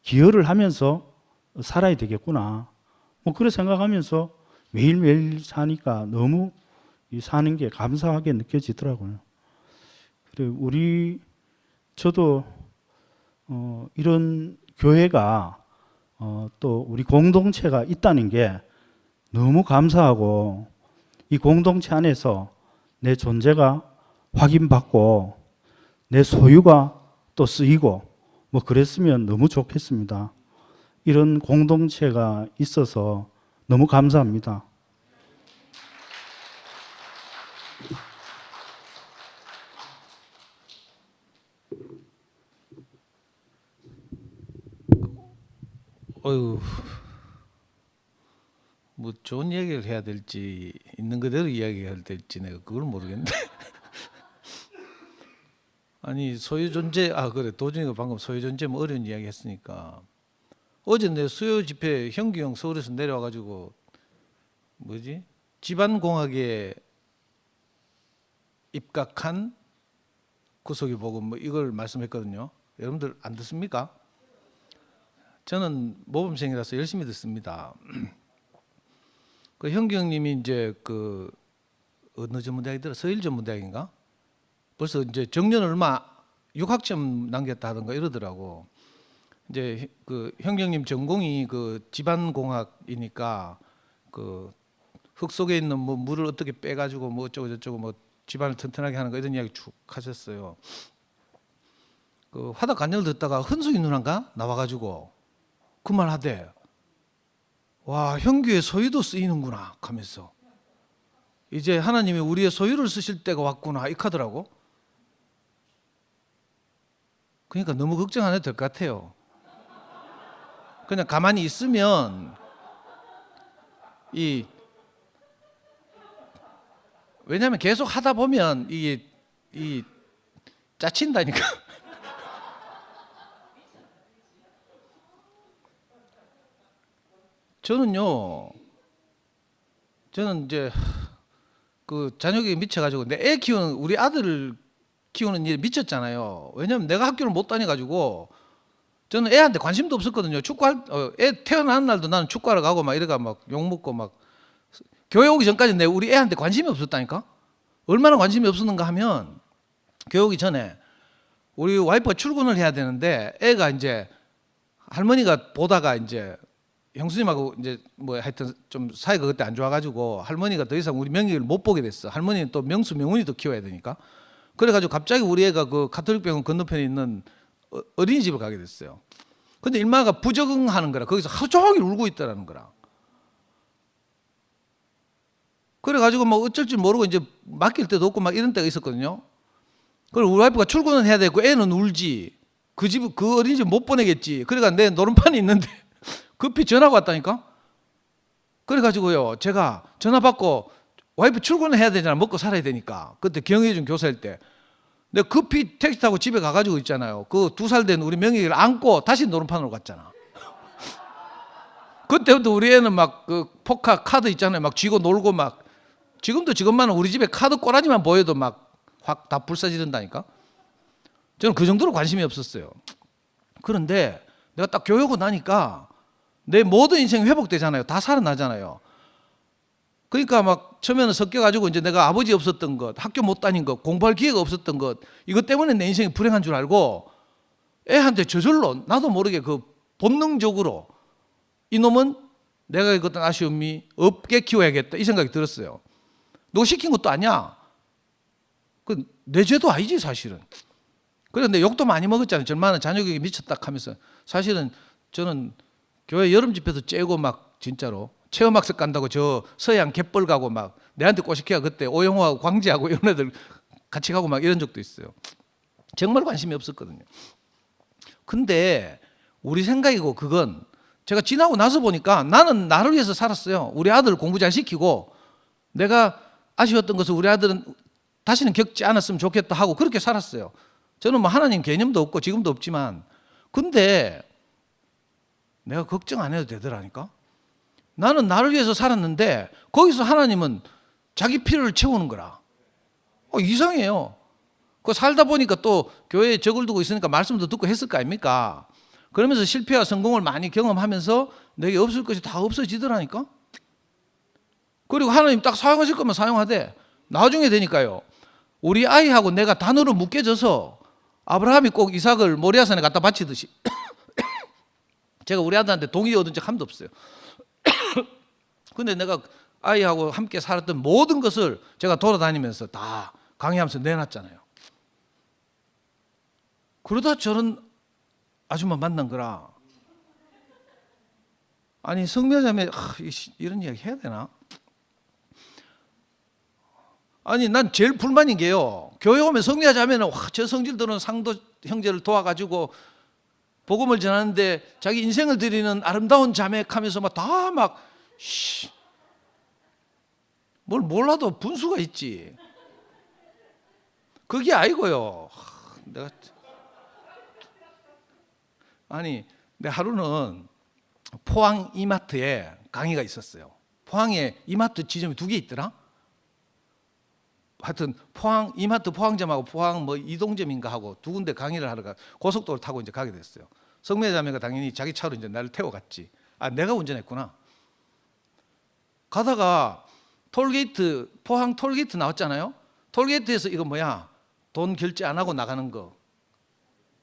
기여를 하면서 살아야 되겠구나. 뭐 그렇게 생각하면서 매일매일 사니까 너무 사는 게 감사하게 느껴지더라고요. 그래 저도 이런 교회가 또 우리 공동체가 있다는 게 너무 감사하고 이 공동체 안에서 내 존재가 확인받고 내 소유가 또 쓰이고 뭐 그랬으면 너무 좋겠습니다. 이런 공동체가 있어서 너무 감사합니다. 어휴, 뭐 좋은 얘기를 해야 될지 있는 그대로 이야기해야 될지 내가 그걸 모르겠는데. 아니 소유 존재 그래 도준이가 방금 소유 존재 뭐 어려운 이야기 했으니까 어제 내 수요 집회 형규 형 서울에서 내려와가지고 뭐지 집안공학에 입각한 구속이 복음 뭐 이걸 말씀했거든요. 여러분들 안 듣습니까? 저는 모범생이라서 열심히 듣습니다. 그 형규 형님이 이제 그 어느 전문대학이더라? 서일전문대학인가? 벌써 이제 정년 얼마 6학점 남겼다 하던가 이러더라고. 이제 그 형규 형님 전공이 그 집안공학이니까 그 흙 속에 있는 뭐 물을 어떻게 빼가지고 뭐 어쩌고 저쩌고 뭐 집안을 튼튼하게 하는 거 이런 이야기 쭉 하셨어요. 그 화답 간증을 듣다가 흔수이 누나가 나와가지고 그 말 하대. 와, 형규의 소유도 쓰이는구나 하면서 이제 하나님이 우리의 소유를 쓰실 때가 왔구나 이 카더라고. 그러니까 너무 걱정 안 해도 될 것 같아요. 그냥 가만히 있으면 왜냐하면 계속 하다 보면 이게 짜친다니까. 저는요 저는 이제 그 자녀에게 미쳐가지고 내 애 키우는 우리 아들을 키우는 일에 미쳤잖아요. 왜냐면 내가 학교를 못 다녀가지고 저는 애한테 관심도 없었거든요. 애 태어난 날도 나는 축구하러 가고 막 이래가 막 욕 먹고 막 교회 오기 전까지 내 우리 애한테 관심이 없었다니까. 얼마나 관심이 없었는가 하면 교회 오기 전에 우리 와이프가 출근을 해야 되는데 애가 이제 할머니가 보다가 이제 형수님하고 이제 뭐 하여튼 좀 사이가 그때 안 좋아가지고 할머니가 더 이상 우리 명희를 못 보게 됐어. 할머니는 또 명수 명훈이도 키워야 되니까. 그래가지고 갑자기 우리 애가 그 가톨릭 병원 건너편에 있는 어린이집을 가게 됐어요. 근데 일마가 부적응하는 거라. 거기서 하루 종일 울고 있다라는 거라. 그래가지고 뭐 어쩔 줄 모르고 이제 맡길 때도 없고 막 이런 때가 있었거든요. 그리고 우리 와이프가 출근은 해야 되고 애는 울지. 그 어린이집 못 보내겠지. 그러니까 내 노름판이 있는데 급히 전화가 왔다니까. 그래가지고요 제가 전화 받고 와이프 출근을 해야 되잖아. 먹고 살아야 되니까. 그때 경혜준 교사일 때 내가 급히 택시 타고 집에 가가지고 있잖아요. 그 2살 된 우리 명희를 안고 다시 노름판으로 갔잖아. 그때부터 우리 애는 막 그 포카 카드 있잖아요. 막 쥐고 놀고 막 지금도 지금만은 우리 집에 카드 꼬라지만 보여도 막 확 다 불사지른다니까. 저는 그 정도로 관심이 없었어요. 그런데 내가 딱 교회 오고 나니까 내 모든 인생이 회복되잖아요. 다 살아나잖아요. 그러니까 막 처음에는 섞여가지고 이제 내가 아버지 없었던 것, 학교 못 다닌 것, 공부할 기회가 없었던 것, 이것 때문에 내 인생이 불행한 줄 알고 애한테 저절로 나도 모르게 그 본능적으로 이놈은 내가 어떤 아쉬움이 없게 키워야겠다 이 생각이 들었어요. 너 시킨 것도 아니야. 그 내 죄도 아니지 사실은. 그런데 욕도 많이 먹었잖아요. 얼마나 자녀에게 미쳤다 하면서. 사실은 저는 교회 여름 집회도 째고 막 진짜로 체험학습 간다고 저 서해안 갯벌 가고 막 내한테 꼬시키가 그때 오영호하고 광지하고 이런 애들 같이 가고 막 이런 적도 있어요. 정말 관심이 없었거든요. 근데 우리 생각이고 그건 제가 지나고 나서 보니까 나는 나를 위해서 살았어요. 우리 아들 공부 잘 시키고 내가 아쉬웠던 것을 우리 아들은 다시는 겪지 않았으면 좋겠다 하고 그렇게 살았어요. 저는 뭐 하나님 개념도 없고 지금도 없지만 근데 내가 걱정 안 해도 되더라니까. 나는 나를 위해서 살았는데 거기서 하나님은 자기 필요를 채우는 거라. 이상해요. 그 살다 보니까 또 교회에 적을 두고 있으니까 말씀도 듣고 했을 거 아닙니까? 그러면서 실패와 성공을 많이 경험하면서 내게 없을 것이 다 없어지더라니까. 그리고 하나님 딱 사용하실 거면 사용하되 나중에 되니까요. 우리 아이하고 내가 단으로 묶여져서 아브라함이 꼭 이삭을 모리아산에 갖다 바치듯이 제가 우리 아들한테 동의 얻은 적 한 번도 없어요. 근데 내가 아이하고 함께 살았던 모든 것을 제가 돌아다니면서 다 강의하면서 내놨잖아요. 그러다 저런 아줌마 만난 거라. 아니 성묘자매 이런 이야기 해야 되나? 아니 난 제일 불만인 게요. 교회 오면 성례자매는 저 성질들은 상도 형제를 도와가지고 복음을 전하는데 자기 인생을 드리는 아름다운 자매 하면서 막 다 막 뭘 몰라도 분수가 있지. 그게 아니고요. 내가 아니 내 하루는 포항 이마트에 강의가 있었어요. 포항에 이마트 지점이 2개 있더라. 하여튼 포항 이마트 포항점하고 포항 뭐 이동점인가 하고 2군데 강의를 하러 고속도로 타고 이제 가게 됐어요. 성매자매가 당연히 자기 차로 이제 나를 태워갔지. 내가 운전했구나. 가다가 톨게이트 포항 톨게이트 나왔잖아요. 톨게이트에서 이거 뭐야? 돈 결제 안 하고 나가는 거.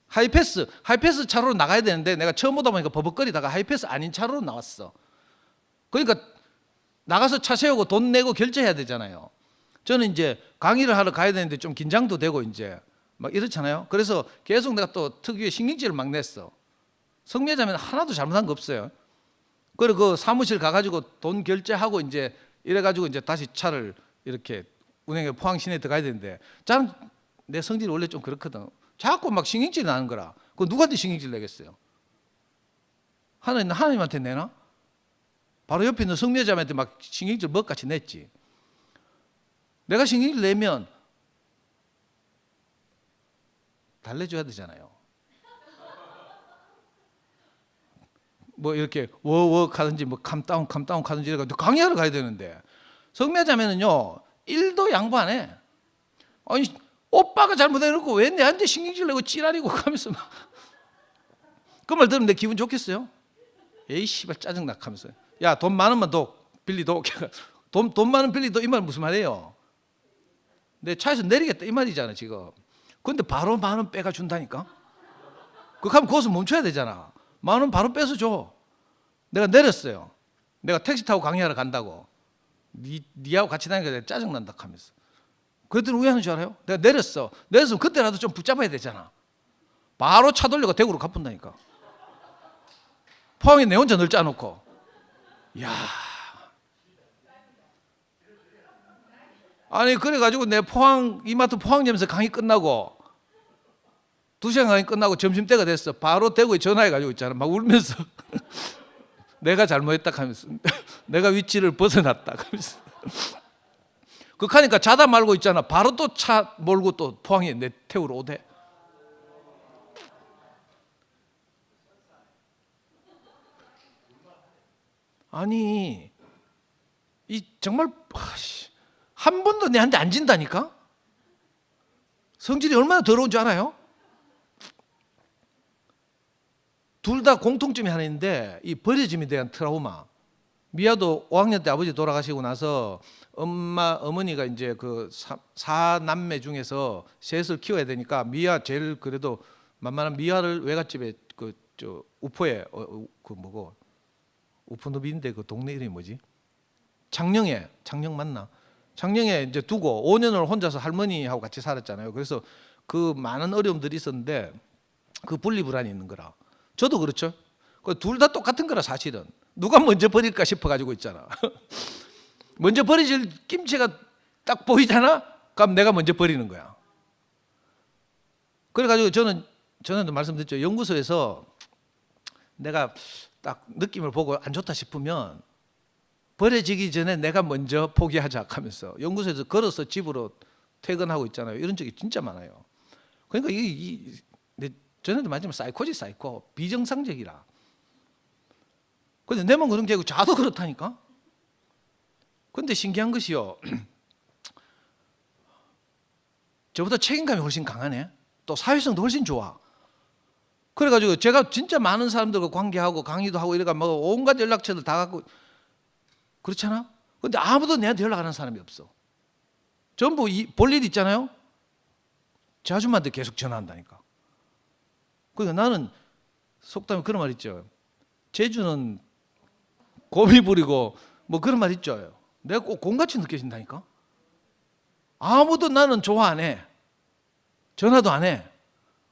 하이패스 차로로 나가야 되는데 내가 처음 오다 보니까 버벅거리다가 하이패스 아닌 차로로 나왔어. 그러니까 나가서 차 세우고 돈 내고 결제해야 되잖아요. 저는 이제 강의를 하러 가야 되는데 좀 긴장도 되고 이제 막 이렇잖아요. 그래서 계속 내가 또 특유의 신경질을 막 냈어. 성매자매는 하나도 잘못한 거 없어요. 그리고 그 사무실 가가지고 돈 결제하고 이제 이래가지고 이제 다시 차를 이렇게 운행해 포항 시내에 들어가야 되는데 저는 내 성질이 원래 좀 그렇거든. 자꾸 막 신경질이 나는 거라. 그 누구한테 신경질 내겠어요? 하나님한테 내나? 바로 옆에 있는 성매자매한테 막 신경질 먹같이 냈지. 내가 신경질 내면 달래줘야 되잖아요. 뭐 이렇게 워워 하든지 뭐 캄다운 하든지 이래가지고 강의하러 가야 되는데 성매 자매는요 1도 양보 안 해. 아니 오빠가 잘못해놓고 왜 내한테 신경질 내고 찌라리고 하면서 막. 그 말 들으면 내 기분 좋겠어요? 에이 씨발 짜증나 하면서 야 돈 많으면 더 빌리도 돈 많은 빌리도 이 말 무슨 말이에요? 내 차에서 내리겠다 이 말이잖아 지금. 근데 바로 10,000원 빼가 준다니까. 그거 하면 거기서 멈춰야 되잖아. 10,000원 바로 빼서 줘. 내가 내렸어요. 내가 택시 타고 강의하러 간다고. 니하고 같이 다니니까 내가 짜증난다 하면서. 그랬더니 왜 하는 줄 알아요? 내가 내렸어. 내렸으면 그때라도 좀 붙잡아야 되잖아. 바로 차 돌려가 대구로 가뿐다니까. 포항에 내 혼자 널 짜놓고. 야. 아니 그래가지고 내 포항 이마트 포항점에서 강의 끝나고 2시간 강의 끝나고 점심때가 됐어. 바로 대구에 전화해가지고 있잖아. 막 울면서 내가 잘못했다 하면서 내가 위치를 벗어났다 하면서. 그러니까 자다 말고 있잖아. 바로 또 차 몰고 또 포항에 내 태우러 오대. 아니 이 정말 한 번도 내한테 안 진다니까. 성질이 얼마나 더러운 줄 알아요? 둘 다 공통점이 하나 있는데 이 버려짐에 대한 트라우마. 미아도 5학년 때 아버지 돌아가시고 나서 어머니가 이제 그 4남매 중에서 셋을 키워야 되니까 미아 제일 그래도 만만한 미아를 외갓집에 그 저 우포에 그 뭐고 우포늪인데 그 동네 이름이 뭐지? 장녕 맞나? 장녕에 이제 두고 5년을 혼자서 할머니하고 같이 살았잖아요. 그래서 그 많은 어려움들이 있었는데 그 분리불안이 있는 거라. 저도 그렇죠. 둘 다 똑같은 거라 사실은. 누가 먼저 버릴까 싶어가지고 있잖아. 먼저 버리질 김치가 딱 보이잖아. 그럼 내가 먼저 버리는 거야. 그래가지고 저는 전에도 말씀드렸죠. 연구소에서 내가 딱 느낌을 보고 안 좋다 싶으면 버려지기 전에 내가 먼저 포기하자 하면서 연구소에서 걸어서 집으로 퇴근하고 있잖아요. 이런 적이 진짜 많아요. 그러니까 전에도 말했지만 사이코 비정상적이라. 근데 내만 그런 게 아니고 자도 그렇다니까. 근데 신기한 것이요. 저보다 책임감이 훨씬 강하네. 또 사회성도 훨씬 좋아. 그래가지고 제가 진짜 많은 사람들과 관계하고 강의도 하고 이래가 뭐 온갖 연락처들 다 갖고 그렇잖아. 근데 아무도 내한테 연락하는 사람이 없어. 전부 볼 일 있잖아요. 제 아줌마한테 계속 전화한다니까. 그러니까 나는 속담에 그런 말 있죠. 제주는 곰이 부리고 뭐 그런 말 있죠. 내가 꼭 곰같이 느껴진다니까. 아무도 나는 좋아 안 해. 전화도 안 해.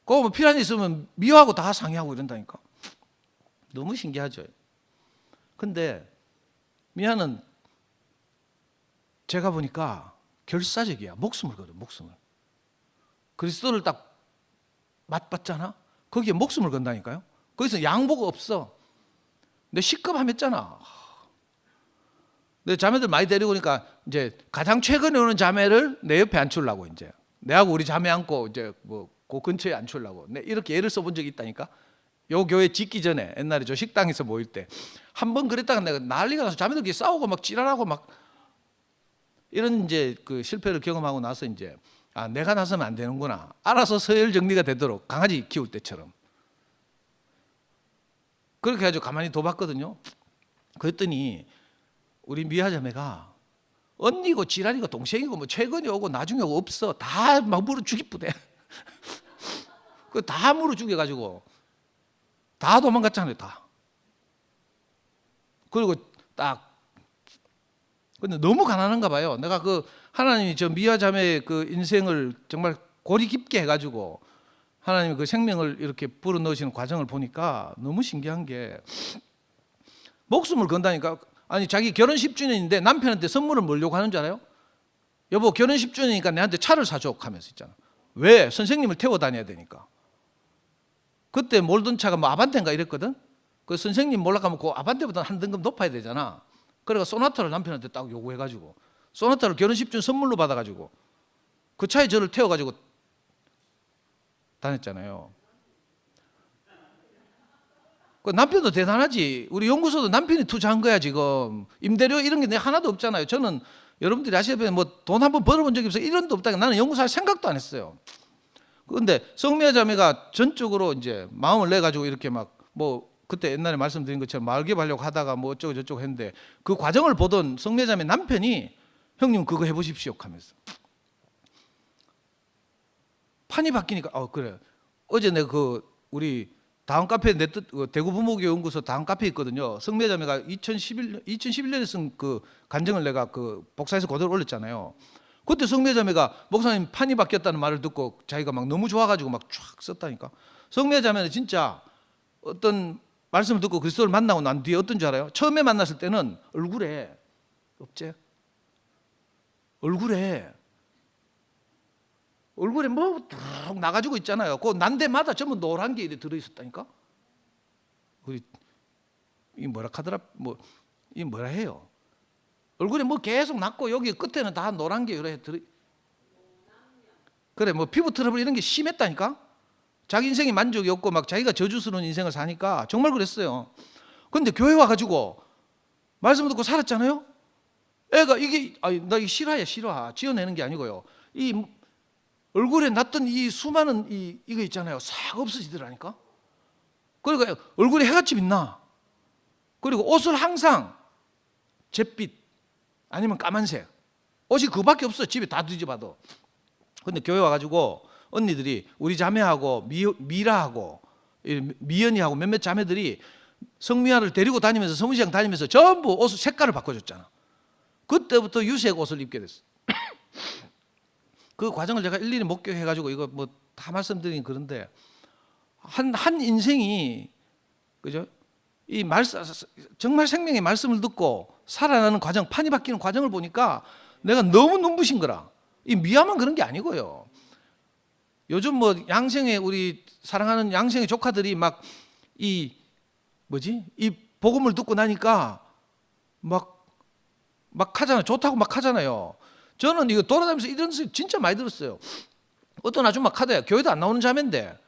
꼭 뭐 필요한 일 있으면 미워하고 다 상의하고 이런다니까. 너무 신기하죠. 근데 미아는 제가 보니까 결사적이야. 목숨을 걸어, 목숨을. 그리스도를 딱 맞받잖아. 거기에 목숨을 건다니까요. 거기서 양보가 없어. 내 시급함 했잖아. 내 자매들 많이 데리고 오니까 이제 가장 최근에 오는 자매를 내 옆에 앉추려고 이제 내하고 우리 자매 앉고 이제 뭐 그 근처에 앉추려고 내 이렇게 애를 써본 적이 있다니까. 요 교회 짓기 전에 옛날에 저 식당에서 모일 때 한 번 그랬다가 내가 난리가 나서 자매들끼리 싸우고 막 지랄하고 막 이런 이제 그 실패를 경험하고 나서 이제 아 내가 나서면 안 되는구나. 알아서 서열 정리가 되도록 강아지 키울 때처럼. 그렇게 해가지고 가만히 둬봤거든요. 그랬더니 우리 미아 자매가 언니고 지랄이고 동생이고 뭐 최근에 오고 나중에 오고 없어. 다 막 물어 죽이쁘대. 그 다 물어 죽여가지고 다 도망갔잖아요. 다. 그리고 딱 근데 너무 가난한가 봐요. 내가 그 하나님이 저 미아 자매의 그 인생을 정말 고리 깊게 해가지고 하나님이 그 생명을 이렇게 불어 넣으시는 과정을 보니까 너무 신기한 게 목숨을 건다니까. 아니 자기 결혼 10주년인데 남편한테 선물을 뭐려고 하는 줄 알아요? 여보 결혼 10주년이니까 내한테 차를 사줘 하면서 있잖아. 왜? 선생님을 태워 다녀야 되니까. 그때 몰던 차가 뭐 아반떼인가 이랬거든. 그 선생님 몰락하면 그 아반떼보다 한 등급 높아야 되잖아. 그래가 소나타를 남편한테 딱 요구해가지고 소나타를 결혼 10주년 선물로 받아가지고 그 차에 저를 태워가지고 다녔잖아요. 그 남편도 대단하지. 우리 연구소도 남편이 투자한 거야 지금. 임대료 이런 게 내 하나도 없잖아요. 저는 여러분들이 아시다시피 뭐 돈 한 번 벌어본 적이 없어요. 1원도 없다니까 나는 연구소할 생각도 안 했어요. 그런데 성미아 자매가 전적으로 이제 마음을 내 가지고 이렇게 막 뭐 그때 옛날에 말씀드린 것처럼 마을 개발하려고 하다가 뭐 어쩌고 저쩌고 했는데 그 과정을 보던 성미아 자매 남편이 형님 그거 해보십시오 하면서 판이 바뀌니까 그래. 어제 내가 그 우리 다음 카페 대구 부모교 연구소 다음 카페 있거든요. 성미아 자매가 2011년에 쓴 그 간증을 내가 그 복사해서 그대로 올렸잖아요. 그때 성미아 자매가 목사님 판이 바뀌었다는 말을 듣고 자기가 막 너무 좋아가지고 막 쫙 썼다니까. 성미아 자매는 진짜 어떤 말씀을 듣고 그리스도를 만나고 난 뒤에 어떤 줄 알아요? 처음에 만났을 때는 얼굴에 뭐쭉 나가지고 있잖아요. 그 난데마다 전부 노란 게 이렇게 들어 있었다니까. 우리 이 뭐라 하더라 이 뭐라 해요? 얼굴에 뭐 계속 났고 여기 끝에는 다 노란 게 이렇게 들어. 그래 뭐 피부 트러블 이런 게 심했다니까. 자기 인생에 만족이 없고 막 자기가 저주스러운 인생을 사니까 정말 그랬어요. 그런데 교회 와가지고 말씀 듣고 살았잖아요. 애가 이게 나 이게 실화 지어내는 게 아니고요. 이 얼굴에 났던 이 수많은 이거 있잖아요. 싹 없어지더라니까. 그러니까 얼굴에 해가 빛나. 그리고 옷을 항상 잿빛 아니면 까만색 옷이 그밖에 없어. 집에 다 뒤집어도. 근데 교회 와가지고 언니들이 우리 자매하고 미라하고 미연이하고 몇몇 자매들이 성미아를 데리고 다니면서 성시장 다니면서 전부 옷 색깔을 바꿔줬잖아. 그때부터 유색 옷을 입게 됐어. 그 과정을 제가 일일이 목격해가지고 이거 뭐 다 말씀드리긴 그런데 한 인생이 그죠? 이 정말 생명의 말씀을 듣고 살아나는 과정, 판이 바뀌는 과정을 보니까 내가 너무 눈부신 거라. 이 미아만 그런 게 아니고요. 요즘 뭐 양생의 우리 사랑하는 양생의 조카들이 막 이 복음을 듣고 나니까 막 하잖아요. 좋다고 막 하잖아요. 저는 이거 돌아다니면서 이런 소리 진짜 많이 들었어요. 어떤 아줌마 카드야. 교회도 안 나오는 자매인데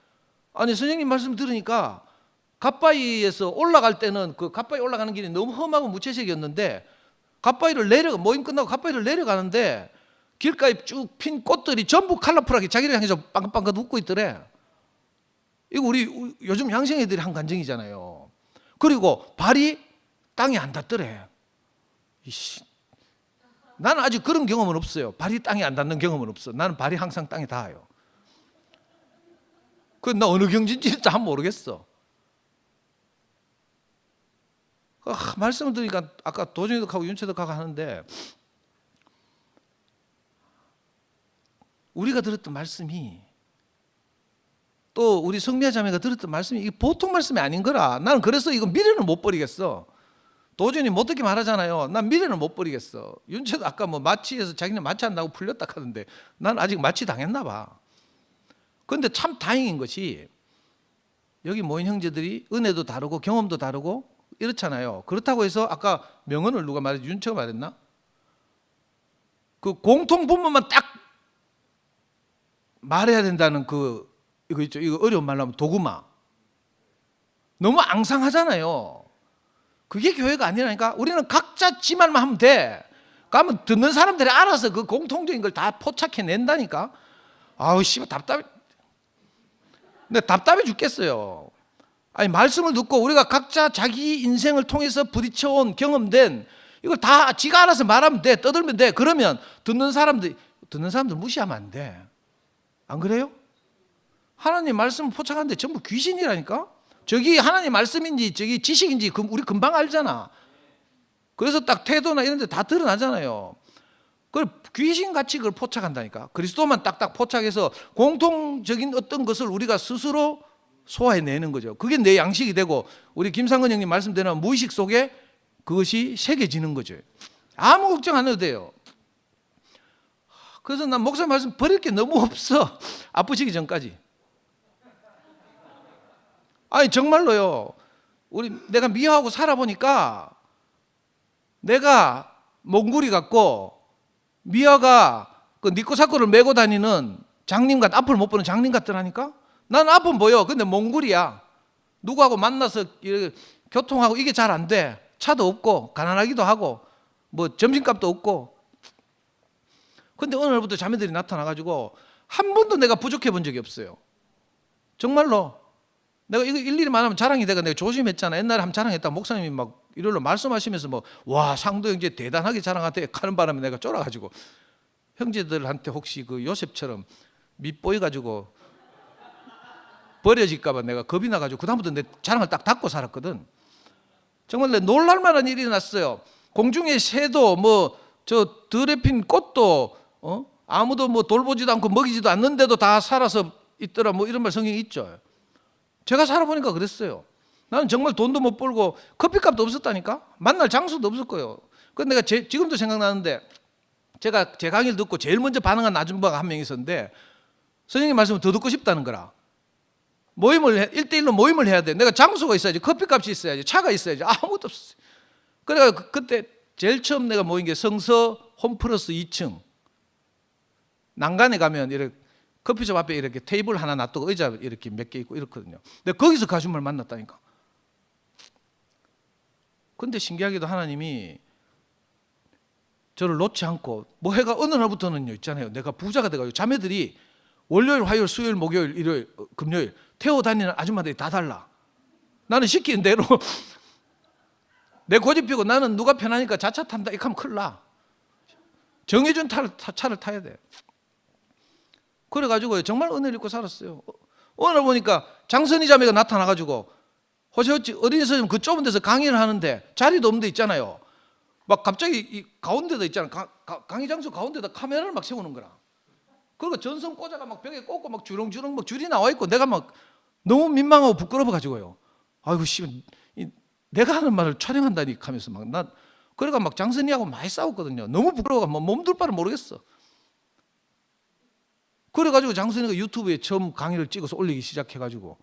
아니 선생님 말씀 들으니까 갓바위에서 올라갈 때는 그 갓바위 올라가는 길이 너무 험하고 무채색이었는데 모임 끝나고 갓바위를 내려가는데 길가에 쭉 핀 꽃들이 전부 컬러풀하게 자기를 향해서 빵긋빵긋 웃고 있더래. 이거 우리 요즘 양생 애들이 한 간증이잖아요. 그리고 발이 땅에 안 닿더래. 나는 아직 그런 경험은 없어요. 발이 땅에 안 닿는 경험은 없어. 나는 발이 항상 땅에 닿아요. 나 어느 경지인지 잘 모르겠어. 말씀을 드리니까 아까 도정이덕하고 윤채덕하고 하는데 우리가 들었던 말씀이 또 우리 성미아 자매가 들었던 말씀이 이게 보통 말씀이 아닌 거라. 나는 그래서 이거 미래는 못 버리겠어. 도전이 못 듣게 말하잖아요. 난 미래는 못 버리겠어. 윤채도 아까 뭐 마취해서 자기는 마취 한다고 풀렸다 하던데 난 아직 마취 당했나 봐. 그런데 참 다행인 것이 여기 모인 형제들이 은혜도 다르고 경험도 다르고 이렇잖아요. 그렇다고 해서 아까 명언을 누가 말했지? 윤채가 말했나? 그 공통 분모만 딱 말해야 된다는 이거 있죠. 이거 어려운 말로 하면 도구마. 너무 앙상하잖아요. 그게 교회가 아니라니까. 우리는 각자 지 말만 하면 돼. 그러면 듣는 사람들이 알아서 그 공통적인 걸 다 포착해낸다니까. 아우 씨발 답답해. 근데 답답해 죽겠어요. 아니 말씀을 듣고 우리가 각자 자기 인생을 통해서 부딪혀온 경험된 이걸 다 지가 알아서 말하면 돼. 떠들면 돼. 그러면 듣는 사람들 무시하면 안 돼. 안 그래요? 하나님 말씀을 포착하는데 전부 귀신이라니까. 저기 하나님 말씀인지 저기 지식인지 우리 금방 알잖아. 그래서 딱 태도나 이런 데 다 드러나잖아요. 그걸 귀신같이 그걸 포착한다니까. 그리스도만 딱딱 포착해서 공통적인 어떤 것을 우리가 스스로 소화해내는 거죠. 그게 내 양식이 되고 우리 김상근 형님 말씀대로 무의식 속에 그것이 새겨지는 거죠. 아무 걱정 안 해도 돼요. 그래서 난 목사 말씀 버릴 게 너무 없어. 아프시기 전까지. 아니 정말로요. 내가 미아하고 살아보니까 내가 몽골이 같고 미아가 그 니코사코를 메고 다니는 장님 같, 앞을 못 보는 장님 같더라니까. 나는 앞은 보여. 근데 몽골이야. 누구하고 만나서 교통하고 이게 잘 안 돼. 차도 없고 가난하기도 하고 뭐 점심값도 없고 근데 어느 날부터 자매들이 나타나가지고 한 번도 내가 부족해 본 적이 없어요. 정말로. 내가 이거 일일이 말하면 자랑이 되고 내가 조심했잖아. 옛날에 한번 자랑했다. 목사님이 막 이럴로 말씀하시면서 뭐 와 상도 형제 대단하게 자랑한테 하는 바람에 내가 쫄아가지고 형제들한테 혹시 그 요셉처럼 밑보여가지고 버려질까봐 내가 겁이 나가지고 그다음부터 내 자랑을 딱 닫고 살았거든. 정말 내 놀랄만한 일이 났어요. 공중의 새도 뭐 저 들에 핀 꽃도 아무도 뭐 돌보지도 않고 먹이지도 않는데도 다 살아서 있더라 뭐 이런 말 성경에 있죠. 제가 살아보니까 그랬어요. 나는 정말 돈도 못 벌고 커피값도 없었다니까. 만날 장소도 없을 거예요. 근데 내가 지금도 생각나는데 제가 제 강의를 듣고 제일 먼저 반응한 아줌마가 한 명 있었는데 선생님 말씀을 더 듣고 싶다는 거라. 1대1로 모임을 해야 돼. 내가 장소가 있어야지, 커피값이 있어야지, 차가 있어야지. 아무것도 없었어요. 그래서 그때 제일 처음 내가 모인 게 성서 홈플러스 2층 난간에 가면 이렇게 커피숍 앞에 이렇게 테이블 하나 놔두고 의자 이렇게 몇 개 있고 이렇거든요. 근데 거기서 그 아줌마를 만났다니까. 근데 신기하게도 하나님이 저를 놓지 않고 뭐 해가 어느 날부터는요 있잖아요. 내가 부자가 돼가지고 자매들이 월요일, 화요일, 수요일, 목요일, 일요일, 금요일 태워 다니는 아줌마들이 다 달라. 나는 시키는 대로 내 고집 피고 나는 누가 편하니까 자차 탄다 이렇게 하면 큰일 나. 정해준 차를 타야 돼. 그래가지고 정말 은혜를 입고 살았어요. 어느 날 보니까 장선희 자매가 나타나가지고 호시어찌 어린이 선생님 그 좁은 데서 강의를 하는데 자리도 없는 데 있잖아요. 막 갑자기 이 가운데다 있잖아. 강의 장소 가운데다 카메라를 막 세우는 거라. 그리고 전선 꽂아가 막 벽에 꽂고 막 주렁주렁 막 줄이 나와 있고 내가 막 너무 민망하고 부끄러워 가지고요. 아이고 씨, 내가 하는 말을 촬영한다니 하면서 막 난 그래가 막 장선이하고 많이 싸웠거든요. 너무 부끄러워가 뭐 몸둘 바를 모르겠어. 그래가지고 장선이가 유튜브에 처음 강의를 찍어서 올리기 시작해가지고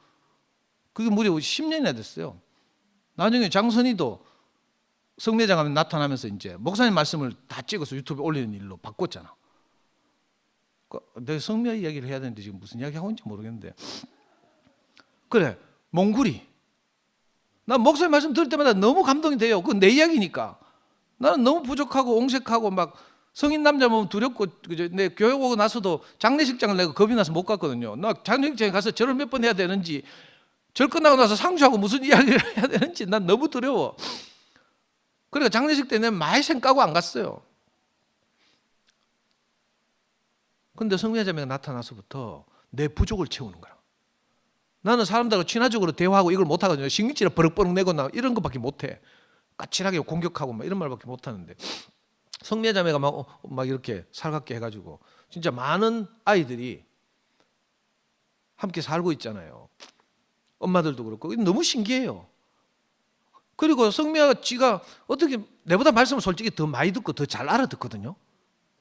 그게 무려 10년이나 됐어요. 나중에 장선이도 성례장 하면 나타나면서 이제 목사님 말씀을 다 찍어서 유튜브에 올리는 일로 바꿨잖아. 내가 성묘 이야기를 해야 되는데 지금 무슨 이야기 하고 있는지 모르겠는데 그래 몽구리 난 목사님 말씀 들을 때마다 너무 감동이 돼요. 그건 내 이야기니까. 나는 너무 부족하고 옹색하고 막 성인 남자 보면 두렵고 내 교회 오고 나서도 장례식장을 내가 겁이 나서 못 갔거든요. 나 장례식장에 가서 절을 몇 번 해야 되는지 절 끝나고 나서 상주하고 무슨 이야기를 해야 되는지 난 너무 두려워. 그러니까 장례식 때 내가 많이 생각하고 안 갔어요. 근데 성례자매가 나타나서부터 내 부족을 채우는 거야. 나는 사람들하고 친화적으로 대화하고 이걸 못하거든요. 신경질을 버럭버럭 내고 나 이런 것밖에 못해. 까칠하게 공격하고 막 이런 말밖에 못하는데 성례자매가 막 이렇게 살갑게 해가지고 진짜 많은 아이들이 함께 살고 있잖아요. 엄마들도 그렇고 너무 신기해요. 그리고 성미아가 지가 어떻게 내보다 말씀을 솔직히 더 많이 듣고 더 잘 알아듣거든요.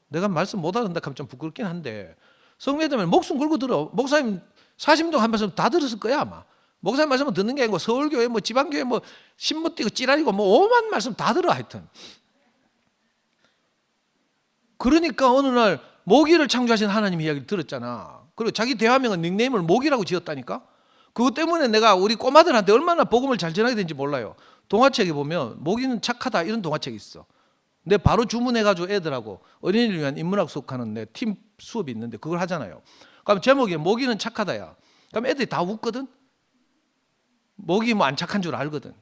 내가 말씀 못 알아듣는다 하면 좀 부끄럽긴 한데 성미아자매는 목숨 걸고 들어. 목사님 40년 한 말씀 다 들었을 거야 아마. 목사님 말씀을 듣는 게 아니고 서울교회 뭐 지방교회 뭐 신문 띄고 찌라리고 뭐 오만 말씀 다 들어 하여튼. 그러니까 어느 날 모기를 창조하신 하나님 이야기를 들었잖아. 그리고 자기 대화명은 닉네임을 모기라고 지었다니까. 그것 때문에 내가 우리 꼬마들한테 얼마나 복음을 잘 전하게 되는지 몰라요. 동화책에 보면 모기는 착하다 이런 동화책이 있어. 내 바로 주문해가지고 애들하고 어린이를 위한 인문학 수업하는 내 팀 수업이 있는데 그걸 하잖아요. 그럼 제목이 모기는 착하다야. 그럼 애들이 다 웃거든. 모기 뭐 안 착한 줄 알거든.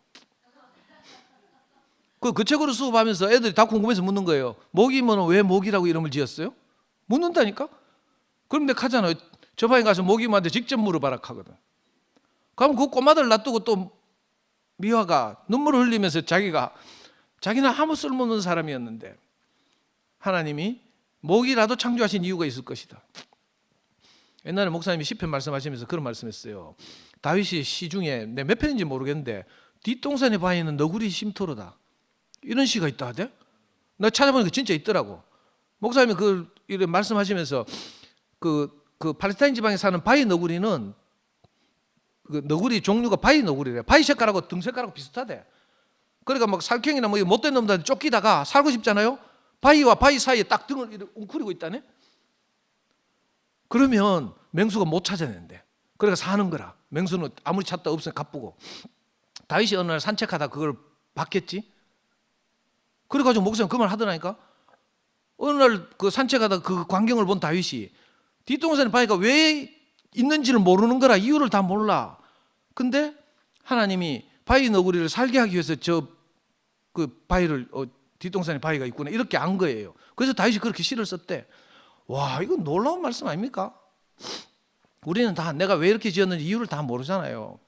그 책으로 수업하면서 애들이 다 궁금해서 묻는 거예요. 모기면 왜 모기라고 이름을 지었어요? 묻는다니까. 그럼 내가 하잖아요. 저방에 가서 모기한테 직접 물어봐라 하거든. 그럼 그 꼬마들 놔두고 또 미화가 눈물을 흘리면서 자기는 아무 쓸모없는 사람이었는데 하나님이 모기라도 창조하신 이유가 있을 것이다. 옛날에 목사님이 시편 말씀하시면서 그런 말씀했어요. 다윗이 시 중에 내 몇 편인지 모르겠는데 뒷동산의 바위는 너구리 쉼터로다. 이런 시가 있다 하대? 나 찾아보니까 진짜 있더라고. 목사님이 이렇게 말씀하시면서 그 팔레스타인 지방에 사는 바위 너구리는 그 너구리 종류가 바위 너구리래. 바위 색깔하고 등 색깔하고 비슷하대. 그러니까 막 살쾡이나 뭐 못된 놈들한테 쫓기다가 살고 싶잖아요. 바위와 바위 사이에 딱 등을 이렇게 웅크리고 있다네. 그러면 맹수가 못 찾아낸대. 그러니까 사는 거라. 맹수는 아무리 찾다 없으면 가쁘고. 다윗이 어느 날 산책하다 그걸 봤겠지. 그래가지고 목사님 그 말 하더라니까. 어느 날 그 산책하다 그 광경을 본 다윗이 뒷동산에 바위가 왜 있는지를 모르는 거라. 이유를 다 몰라. 근데 하나님이 바위 너구리를 살게 하기 위해서 저 그 바위를 뒷동산에 바위가 있구나 이렇게 안 거예요. 그래서 다윗이 그렇게 시를 썼대. 와, 이건 놀라운 말씀 아닙니까? 우리는 다 내가 왜 이렇게 지었는지 이유를 다 모르잖아요.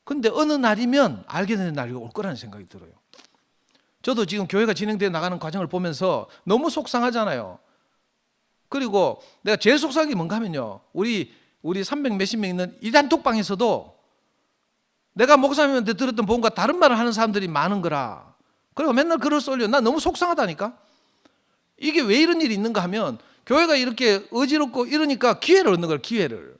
근데 어느 날이면 알게 되는 날이 올 거라는 생각이 들어요. 저도 지금 교회가 진행되어 나가는 과정을 보면서 너무 속상하잖아요. 그리고 내가 제일 속상한 게 뭔가 하면요, 우리 300 몇십 명 있는 이 단톡방에서도 내가 목사님한테 들었던 본과 다른 말을 하는 사람들이 많은 거라. 그리고 맨날 글을 쏠려. 나 너무 속상하다니까. 이게 왜 이런 일이 있는가 하면 교회가 이렇게 어지럽고 이러니까 기회를 얻는 거예요. 기회를.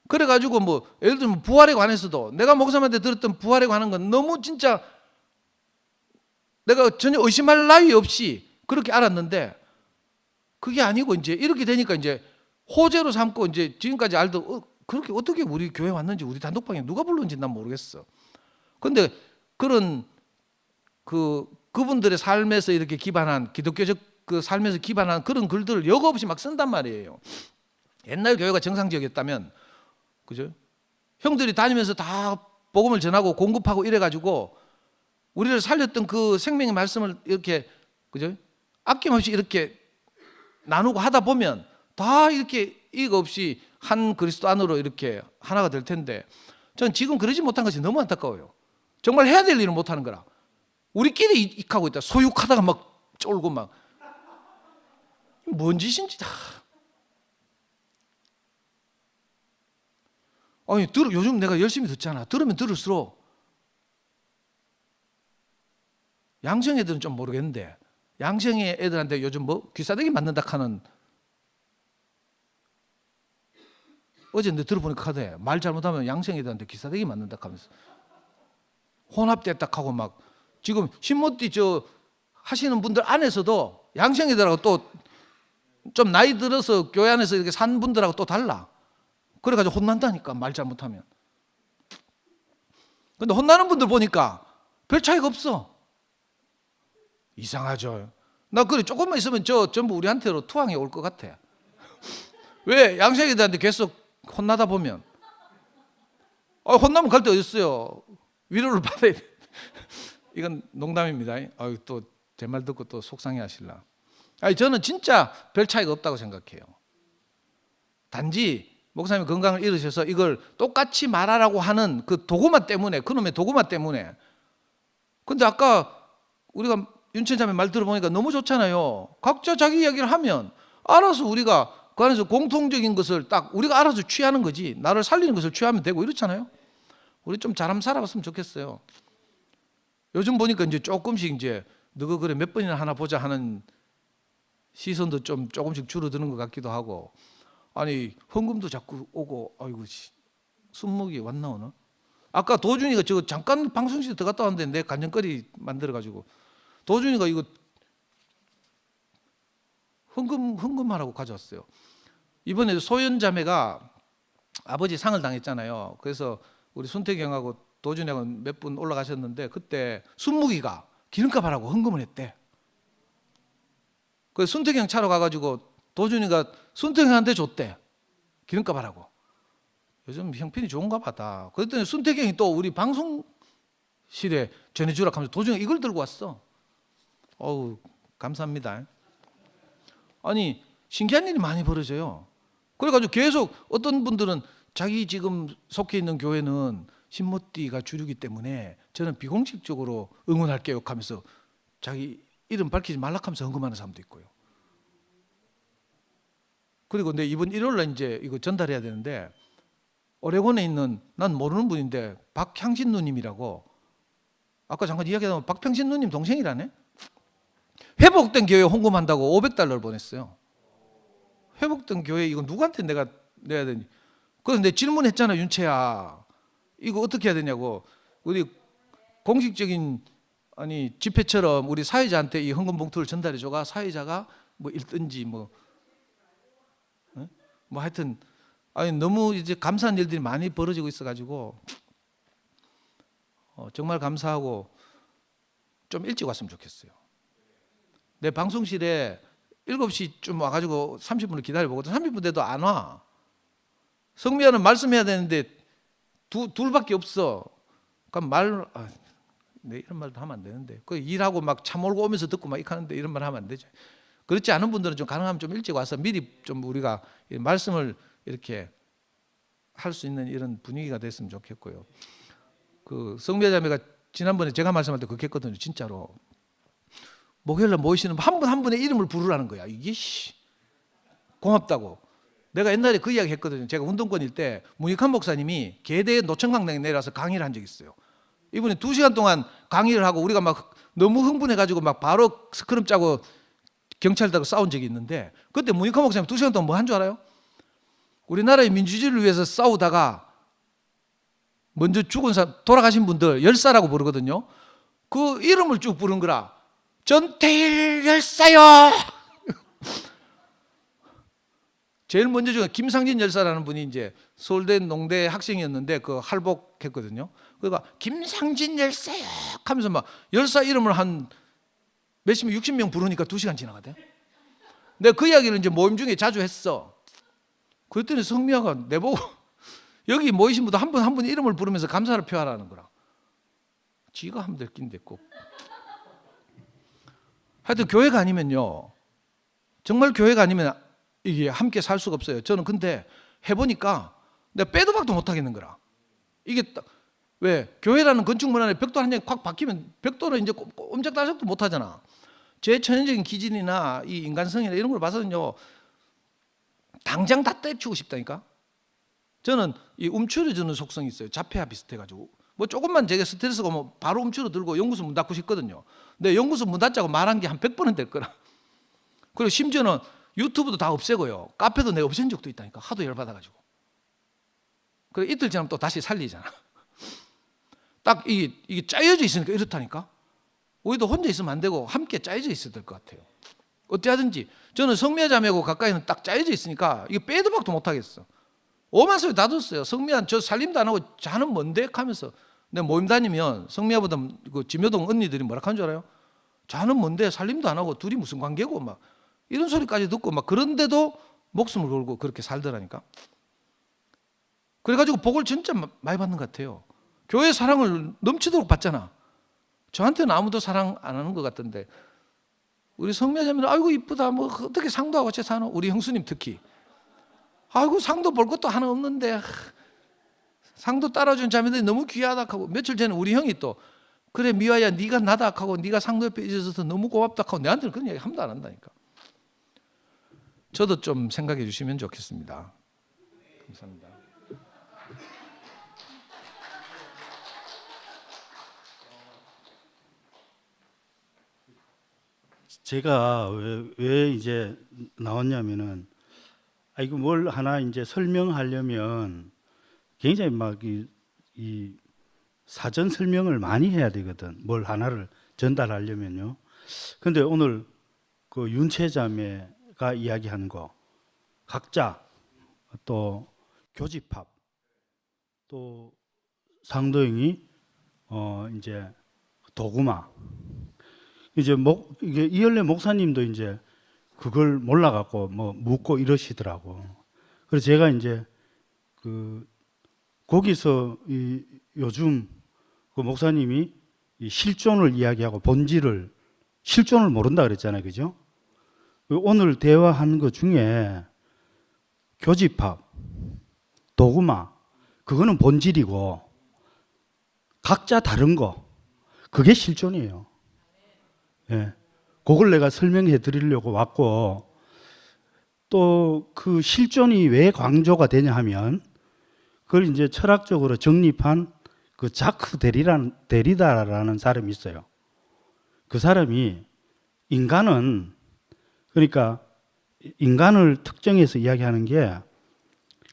그래가지고 뭐 예를 들면 부활에 관해서도 내가 목사님한테 들었던 부활에 관한 건 너무 진짜 내가 전혀 의심할 나위 없이 그렇게 알았는데 그게 아니고 이제 이렇게 되니까 이제 호재로 삼고 이제 지금까지 알던 그렇게 어떻게 우리 교회 왔는지 우리 단톡방에 누가 불렀는지 난 모르겠어. 근데 그런 그분들의 삶에서 이렇게 기반한 기독교적 그 삶에서 기반한 그런 글들을 여과 없이 막 쓴단 말이에요. 옛날 교회가 정상적이었다면, 그죠? 형들이 다니면서 다 복음을 전하고 공급하고 이래가지고 우리를 살렸던 그 생명의 말씀을 이렇게, 그죠? 아낌없이 이렇게 나누고 하다 보면 다 이렇게 이거 없이 한 그리스도 안으로 이렇게 하나가 될 텐데, 전 지금 그러지 못한 것이 너무 안타까워요. 정말 해야 될 일을 못하는 거라. 우리끼리 익하고 있다. 소육하다가 막 쫄고 막 뭔 짓인지 다. 아니 요즘 내가 열심히 듣잖아. 들으면 들을수록 양성 애들은 좀 모르겠는데 양성의 애들한테 요즘 뭐 귀싸대기 맞는다 하는, 어제 내 들어보니까 하대. 말 잘못하면 양성 애들한테 귀싸대기 맞는다 하면서 혼합됐다 하고 막 지금 신모띠 저 하시는 분들 안에서도 양성 애들하고 또 좀 나이 들어서 교회 안에서 이렇게 산 분들하고 또 달라. 그래가지고 혼난다니까 말 잘못하면. 근데 혼나는 분들 보니까 별 차이가 없어. 이상하죠. 나 그래 조금만 있으면 저 전부 우리한테로 투항해 올 것 같아. 왜? 양생애들한테 계속 혼나다 보면 혼나면 갈 데 어디 있어요. 위로를 받아야 돼. 이건 농담입니다. 또 제 말 듣고 또 속상해 하실라. 저는 진짜 별 차이가 없다고 생각해요. 단지 목사님 건강을 잃으셔서 이걸 똑같이 말하라고 하는 그 도구마 때문에, 그놈의 도구마 때문에. 근데 아까 우리가 윤천자매 말 들어보니까 너무 좋잖아요. 각자 자기 이야기를 하면 알아서 우리가 그 안에서 공통적인 것을 딱 우리가 알아서 취하는 거지, 나를 살리는 것을 취하면 되고 이렇잖아요. 우리 좀 잘하면 살아봤으면 좋겠어요. 요즘 보니까 이제 조금씩 이제 너가 그래 몇 번이나 하나 보자 하는 시선도 좀 조금씩 줄어드는 것 같기도 하고, 아니 헌금도 자꾸 오고, 아이고 숨먹이 왔나 오늘. 아까 도준이가 저 잠깐 방송실에 들어갔다 왔는데 내 간증거리 만들어가지고 도준이가 이거 헌금하라고 가져왔어요. 이번에 소연자매가 아버지 상을 당했잖아요. 그래서 우리 순택이 형하고 도준이하고 몇 분 올라가셨는데 그때 순무기가 기름값 하라고 헌금을 했대. 그래서 순택이 형 차로 가가지고 도준이가 순택이 형한테 줬대. 기름값 하라고. 요즘 형편이 좋은가 보다. 그랬더니 순택이 형이 또 우리 방송실에 전해주라 하면서 도준이가 이걸 들고 왔어. 어우 감사합니다. 아니 신기한 일이 많이 벌어져요. 그래가지고 계속 어떤 분들은 자기 지금 속해 있는 교회는 신모띠가 주류기 때문에 저는 비공식적으로 응원할게요 하면서 자기 이름 밝히지 말라 하면서 헌금하는 사람도 있고요. 그리고 내 이번 일요일날 이제 이거 전달해야 되는데, 오레곤에 있는 난 모르는 분인데 박향신 누님이라고, 아까 잠깐 이야기하던 박평신 누님 동생이라네. 회복된 교회 헌금한다고 $500를 보냈어요. 회복된 교회 이거 누구한테 내가 내야 되니? 그래서 내 질문했잖아. 윤채야 이거 어떻게 해야 되냐고. 우리 공식적인 집회처럼 우리 사회자한테 이 헌금 봉투를 전달해 줘가 사회자가 뭐 읽든지 뭐 하여튼 너무 이제 감사한 일들이 많이 벌어지고 있어가지고 정말 감사하고 좀 일찍 왔으면 좋겠어요. 내 방송실에 7시쯤 와가지고 30분을 기다려보거든. 30분 돼도 안 와. 성미아는 말씀해야 되는데 둘밖에 없어. 그러니까 네, 이런 말도 하면 안 되는데 그 일하고 막 차 몰고 오면서 듣고 막 이렇게 하는데 이런 말 하면 안 되죠. 그렇지 않은 분들은 좀 가능하면 좀 일찍 와서 미리 좀 우리가 말씀을 이렇게 할 수 있는 이런 분위기가 됐으면 좋겠고요. 그 성미아 자매가 지난번에 제가 말씀할 때 그렇게 했거든요. 진짜로 목요일날 모이시는 한 분 한 분의 이름을 부르라는 거야. 이게 고맙다고. 내가 옛날에 그 이야기 했거든요. 제가 운동권일 때 문익환 목사님이 계대 노천강당에 내려와서 강의를 한 적이 있어요. 이분이 2시간 동안 강의를 하고 우리가 막 너무 흥분해가지고 막 바로 스크럼 짜고 경찰들하고 싸운 적이 있는데 그때 문익환 목사님 2시간 동안 뭐 한 줄 알아요? 우리나라의 민주주의를 위해서 싸우다가 먼저 죽은 사람, 돌아가신 분들 열사라고 부르거든요. 그 이름을 쭉 부른 거라. 전태일 열사요. 제일 먼저 중에 김상진 열사라는 분이 이제 서울대 농대 학생이었는데 그 할복했거든요. 그러니까 김상진 열사요 하면서 막 열사 이름을 한 몇십 명, 60명 부르니까 2시간 지나가대. 내가 그 이야기를 이제 모임 중에 자주 했어. 그랬더니 성미아가 내보고 여기 모이신 분들 한 분 한 분 이름을 부르면서 감사를 표하라는 거라. 지가 하면 될 낀데 꼭. 하여튼 교회가 아니면요. 정말 교회가 아니면 이게 함께 살 수가 없어요. 저는 근데 해보니까 내가 빼도 박도 못 하겠는 거라. 이게 딱 왜 교회라는 건축물 안에 벽돌 한 장이 콱 박히면 벽돌은 이제 꼼짝달싹도 못 하잖아. 제 천연적인 기질이나 이 인간성이나 이런 걸 봐서는요. 당장 다 때려치우고 싶다니까. 저는 이 움츠러주는 속성이 있어요. 자폐와 비슷해가지고 뭐 조금만 제게 스트레스가 오면 바로 움츠러들고 연구소 문 닫고 싶거든요. 근데 연구소 문 닫자고 말한 게 한 100번은 될 거라. 그리고 심지어는 유튜브도 다 없애고요. 카페도 내가 없앤 적도 있다니까. 하도 열받아가지고. 그래 이틀 지나면 또 다시 살리잖아. 딱 이게 짜여져 있으니까 이렇다니까. 우리도 혼자 있으면 안 되고 함께 짜여져 있어야 될 것 같아요. 어찌하든지 저는 성미아 자매하고 가까이는 딱 짜여져 있으니까 이게 빼도 박도 못 하겠어. 오만 소리 다 듣었어요. 성미아 저 살림도 안 하고 자는 뭔데 하면서 내가 모임 다니면 성미아보다 그 지묘동 언니들이 뭐라 하는 줄 알아요? 자는 뭔데 살림도 안 하고 둘이 무슨 관계고 막 이런 소리까지 듣고 막 그런데도 목숨을 걸고 그렇게 살더라니까. 그래가지고 복을 진짜 많이 받는 것 같아요. 교회 사랑을 넘치도록 받잖아. 저한테는 아무도 사랑 안 하는 것 같던데 우리 성미아 자매는 아이고 이쁘다 뭐 어떻게 상도하고 같이 사노? 우리 형수님 특히 아이고 상도 볼 것도 하나 없는데 상도 따라준 자매들이 너무 귀하다 하고 며칠 전에 우리 형이 또 그래 미화야 네가 나다 하고 네가 상도 옆에 있어서 너무 고맙다 하고 내한테는 그런 이야기 한도 안 한다니까. 저도 좀 생각해 주시면 좋겠습니다. 감사합니다. 제가 왜 이제 나왔냐면은 이거 뭘 하나 이제 설명하려면 굉장히 막 이 사전 설명을 많이 해야 되거든. 뭘 하나를 전달하려면요. 근데 오늘 그 윤채자매가 이야기하는 거 각자 또 교집합 또 상도형이 이제 도구마 이제 이게 이열래 목사님도 이제 그걸 몰라갖고 뭐 묻고 이러시더라고. 그래서 제가 이제 거기서 요즘 그 목사님이 이 실존을 이야기하고 본질을 실존을 모른다 그랬잖아요, 그죠? 오늘 대화하는 것 중에 교집합, 도구마 그거는 본질이고 각자 다른 거 그게 실존이에요. 예, 그걸 내가 설명해 드리려고 왔고 또 그 실존이 왜 강조가 되냐 하면 그걸 이제 철학적으로 정립한 그 자크 데리다라는 사람이 있어요. 그 사람이 인간은 그러니까 인간을 특정해서 이야기하는 게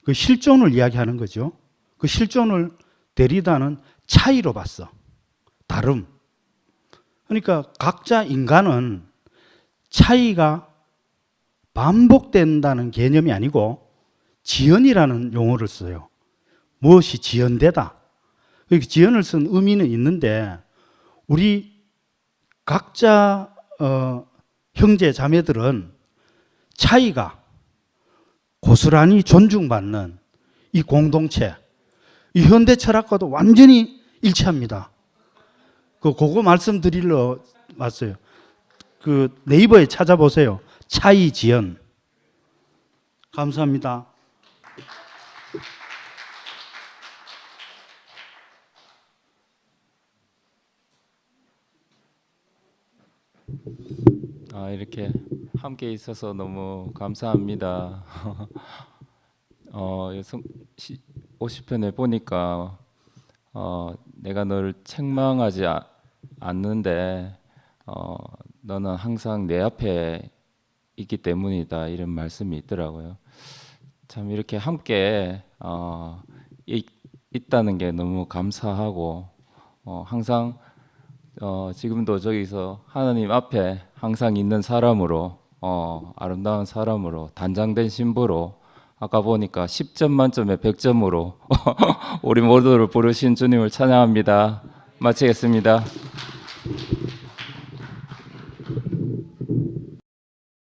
그 실존을 이야기하는 거죠. 그 실존을 데리다는 차이로 봤어. 다름. 그러니까 각자 인간은 차이가 반복된다는 개념이 아니고 지연이라는 용어를 써요. 무엇이 지연되다. 지연을 쓴 의미는 있는데 우리 각자 형제 자매들은 차이가 고스란히 존중받는 이 공동체, 이 현대 철학과도 완전히 일치합니다. 그거 말씀드리러 왔어요. 그 네이버에 찾아보세요. 차이 지연. 감사합니다. 이렇게 함께 있어서 너무 감사합니다. 50편에 보니까 내가 널 책망하지 않는데 너는 항상 내 앞에 있기 때문이다, 이런 말씀이 있더라고요. 참 이렇게 함께 있다는 게 너무 감사하고 항상 지금도 저기서 하나님 앞에 항상 있는 사람으로, 아름다운 사람으로, 단장된 신부로, 아까 보니까 10점 만점에 100점으로 우리 모두를 부르신 주님을 찬양합니다. 마치겠습니다.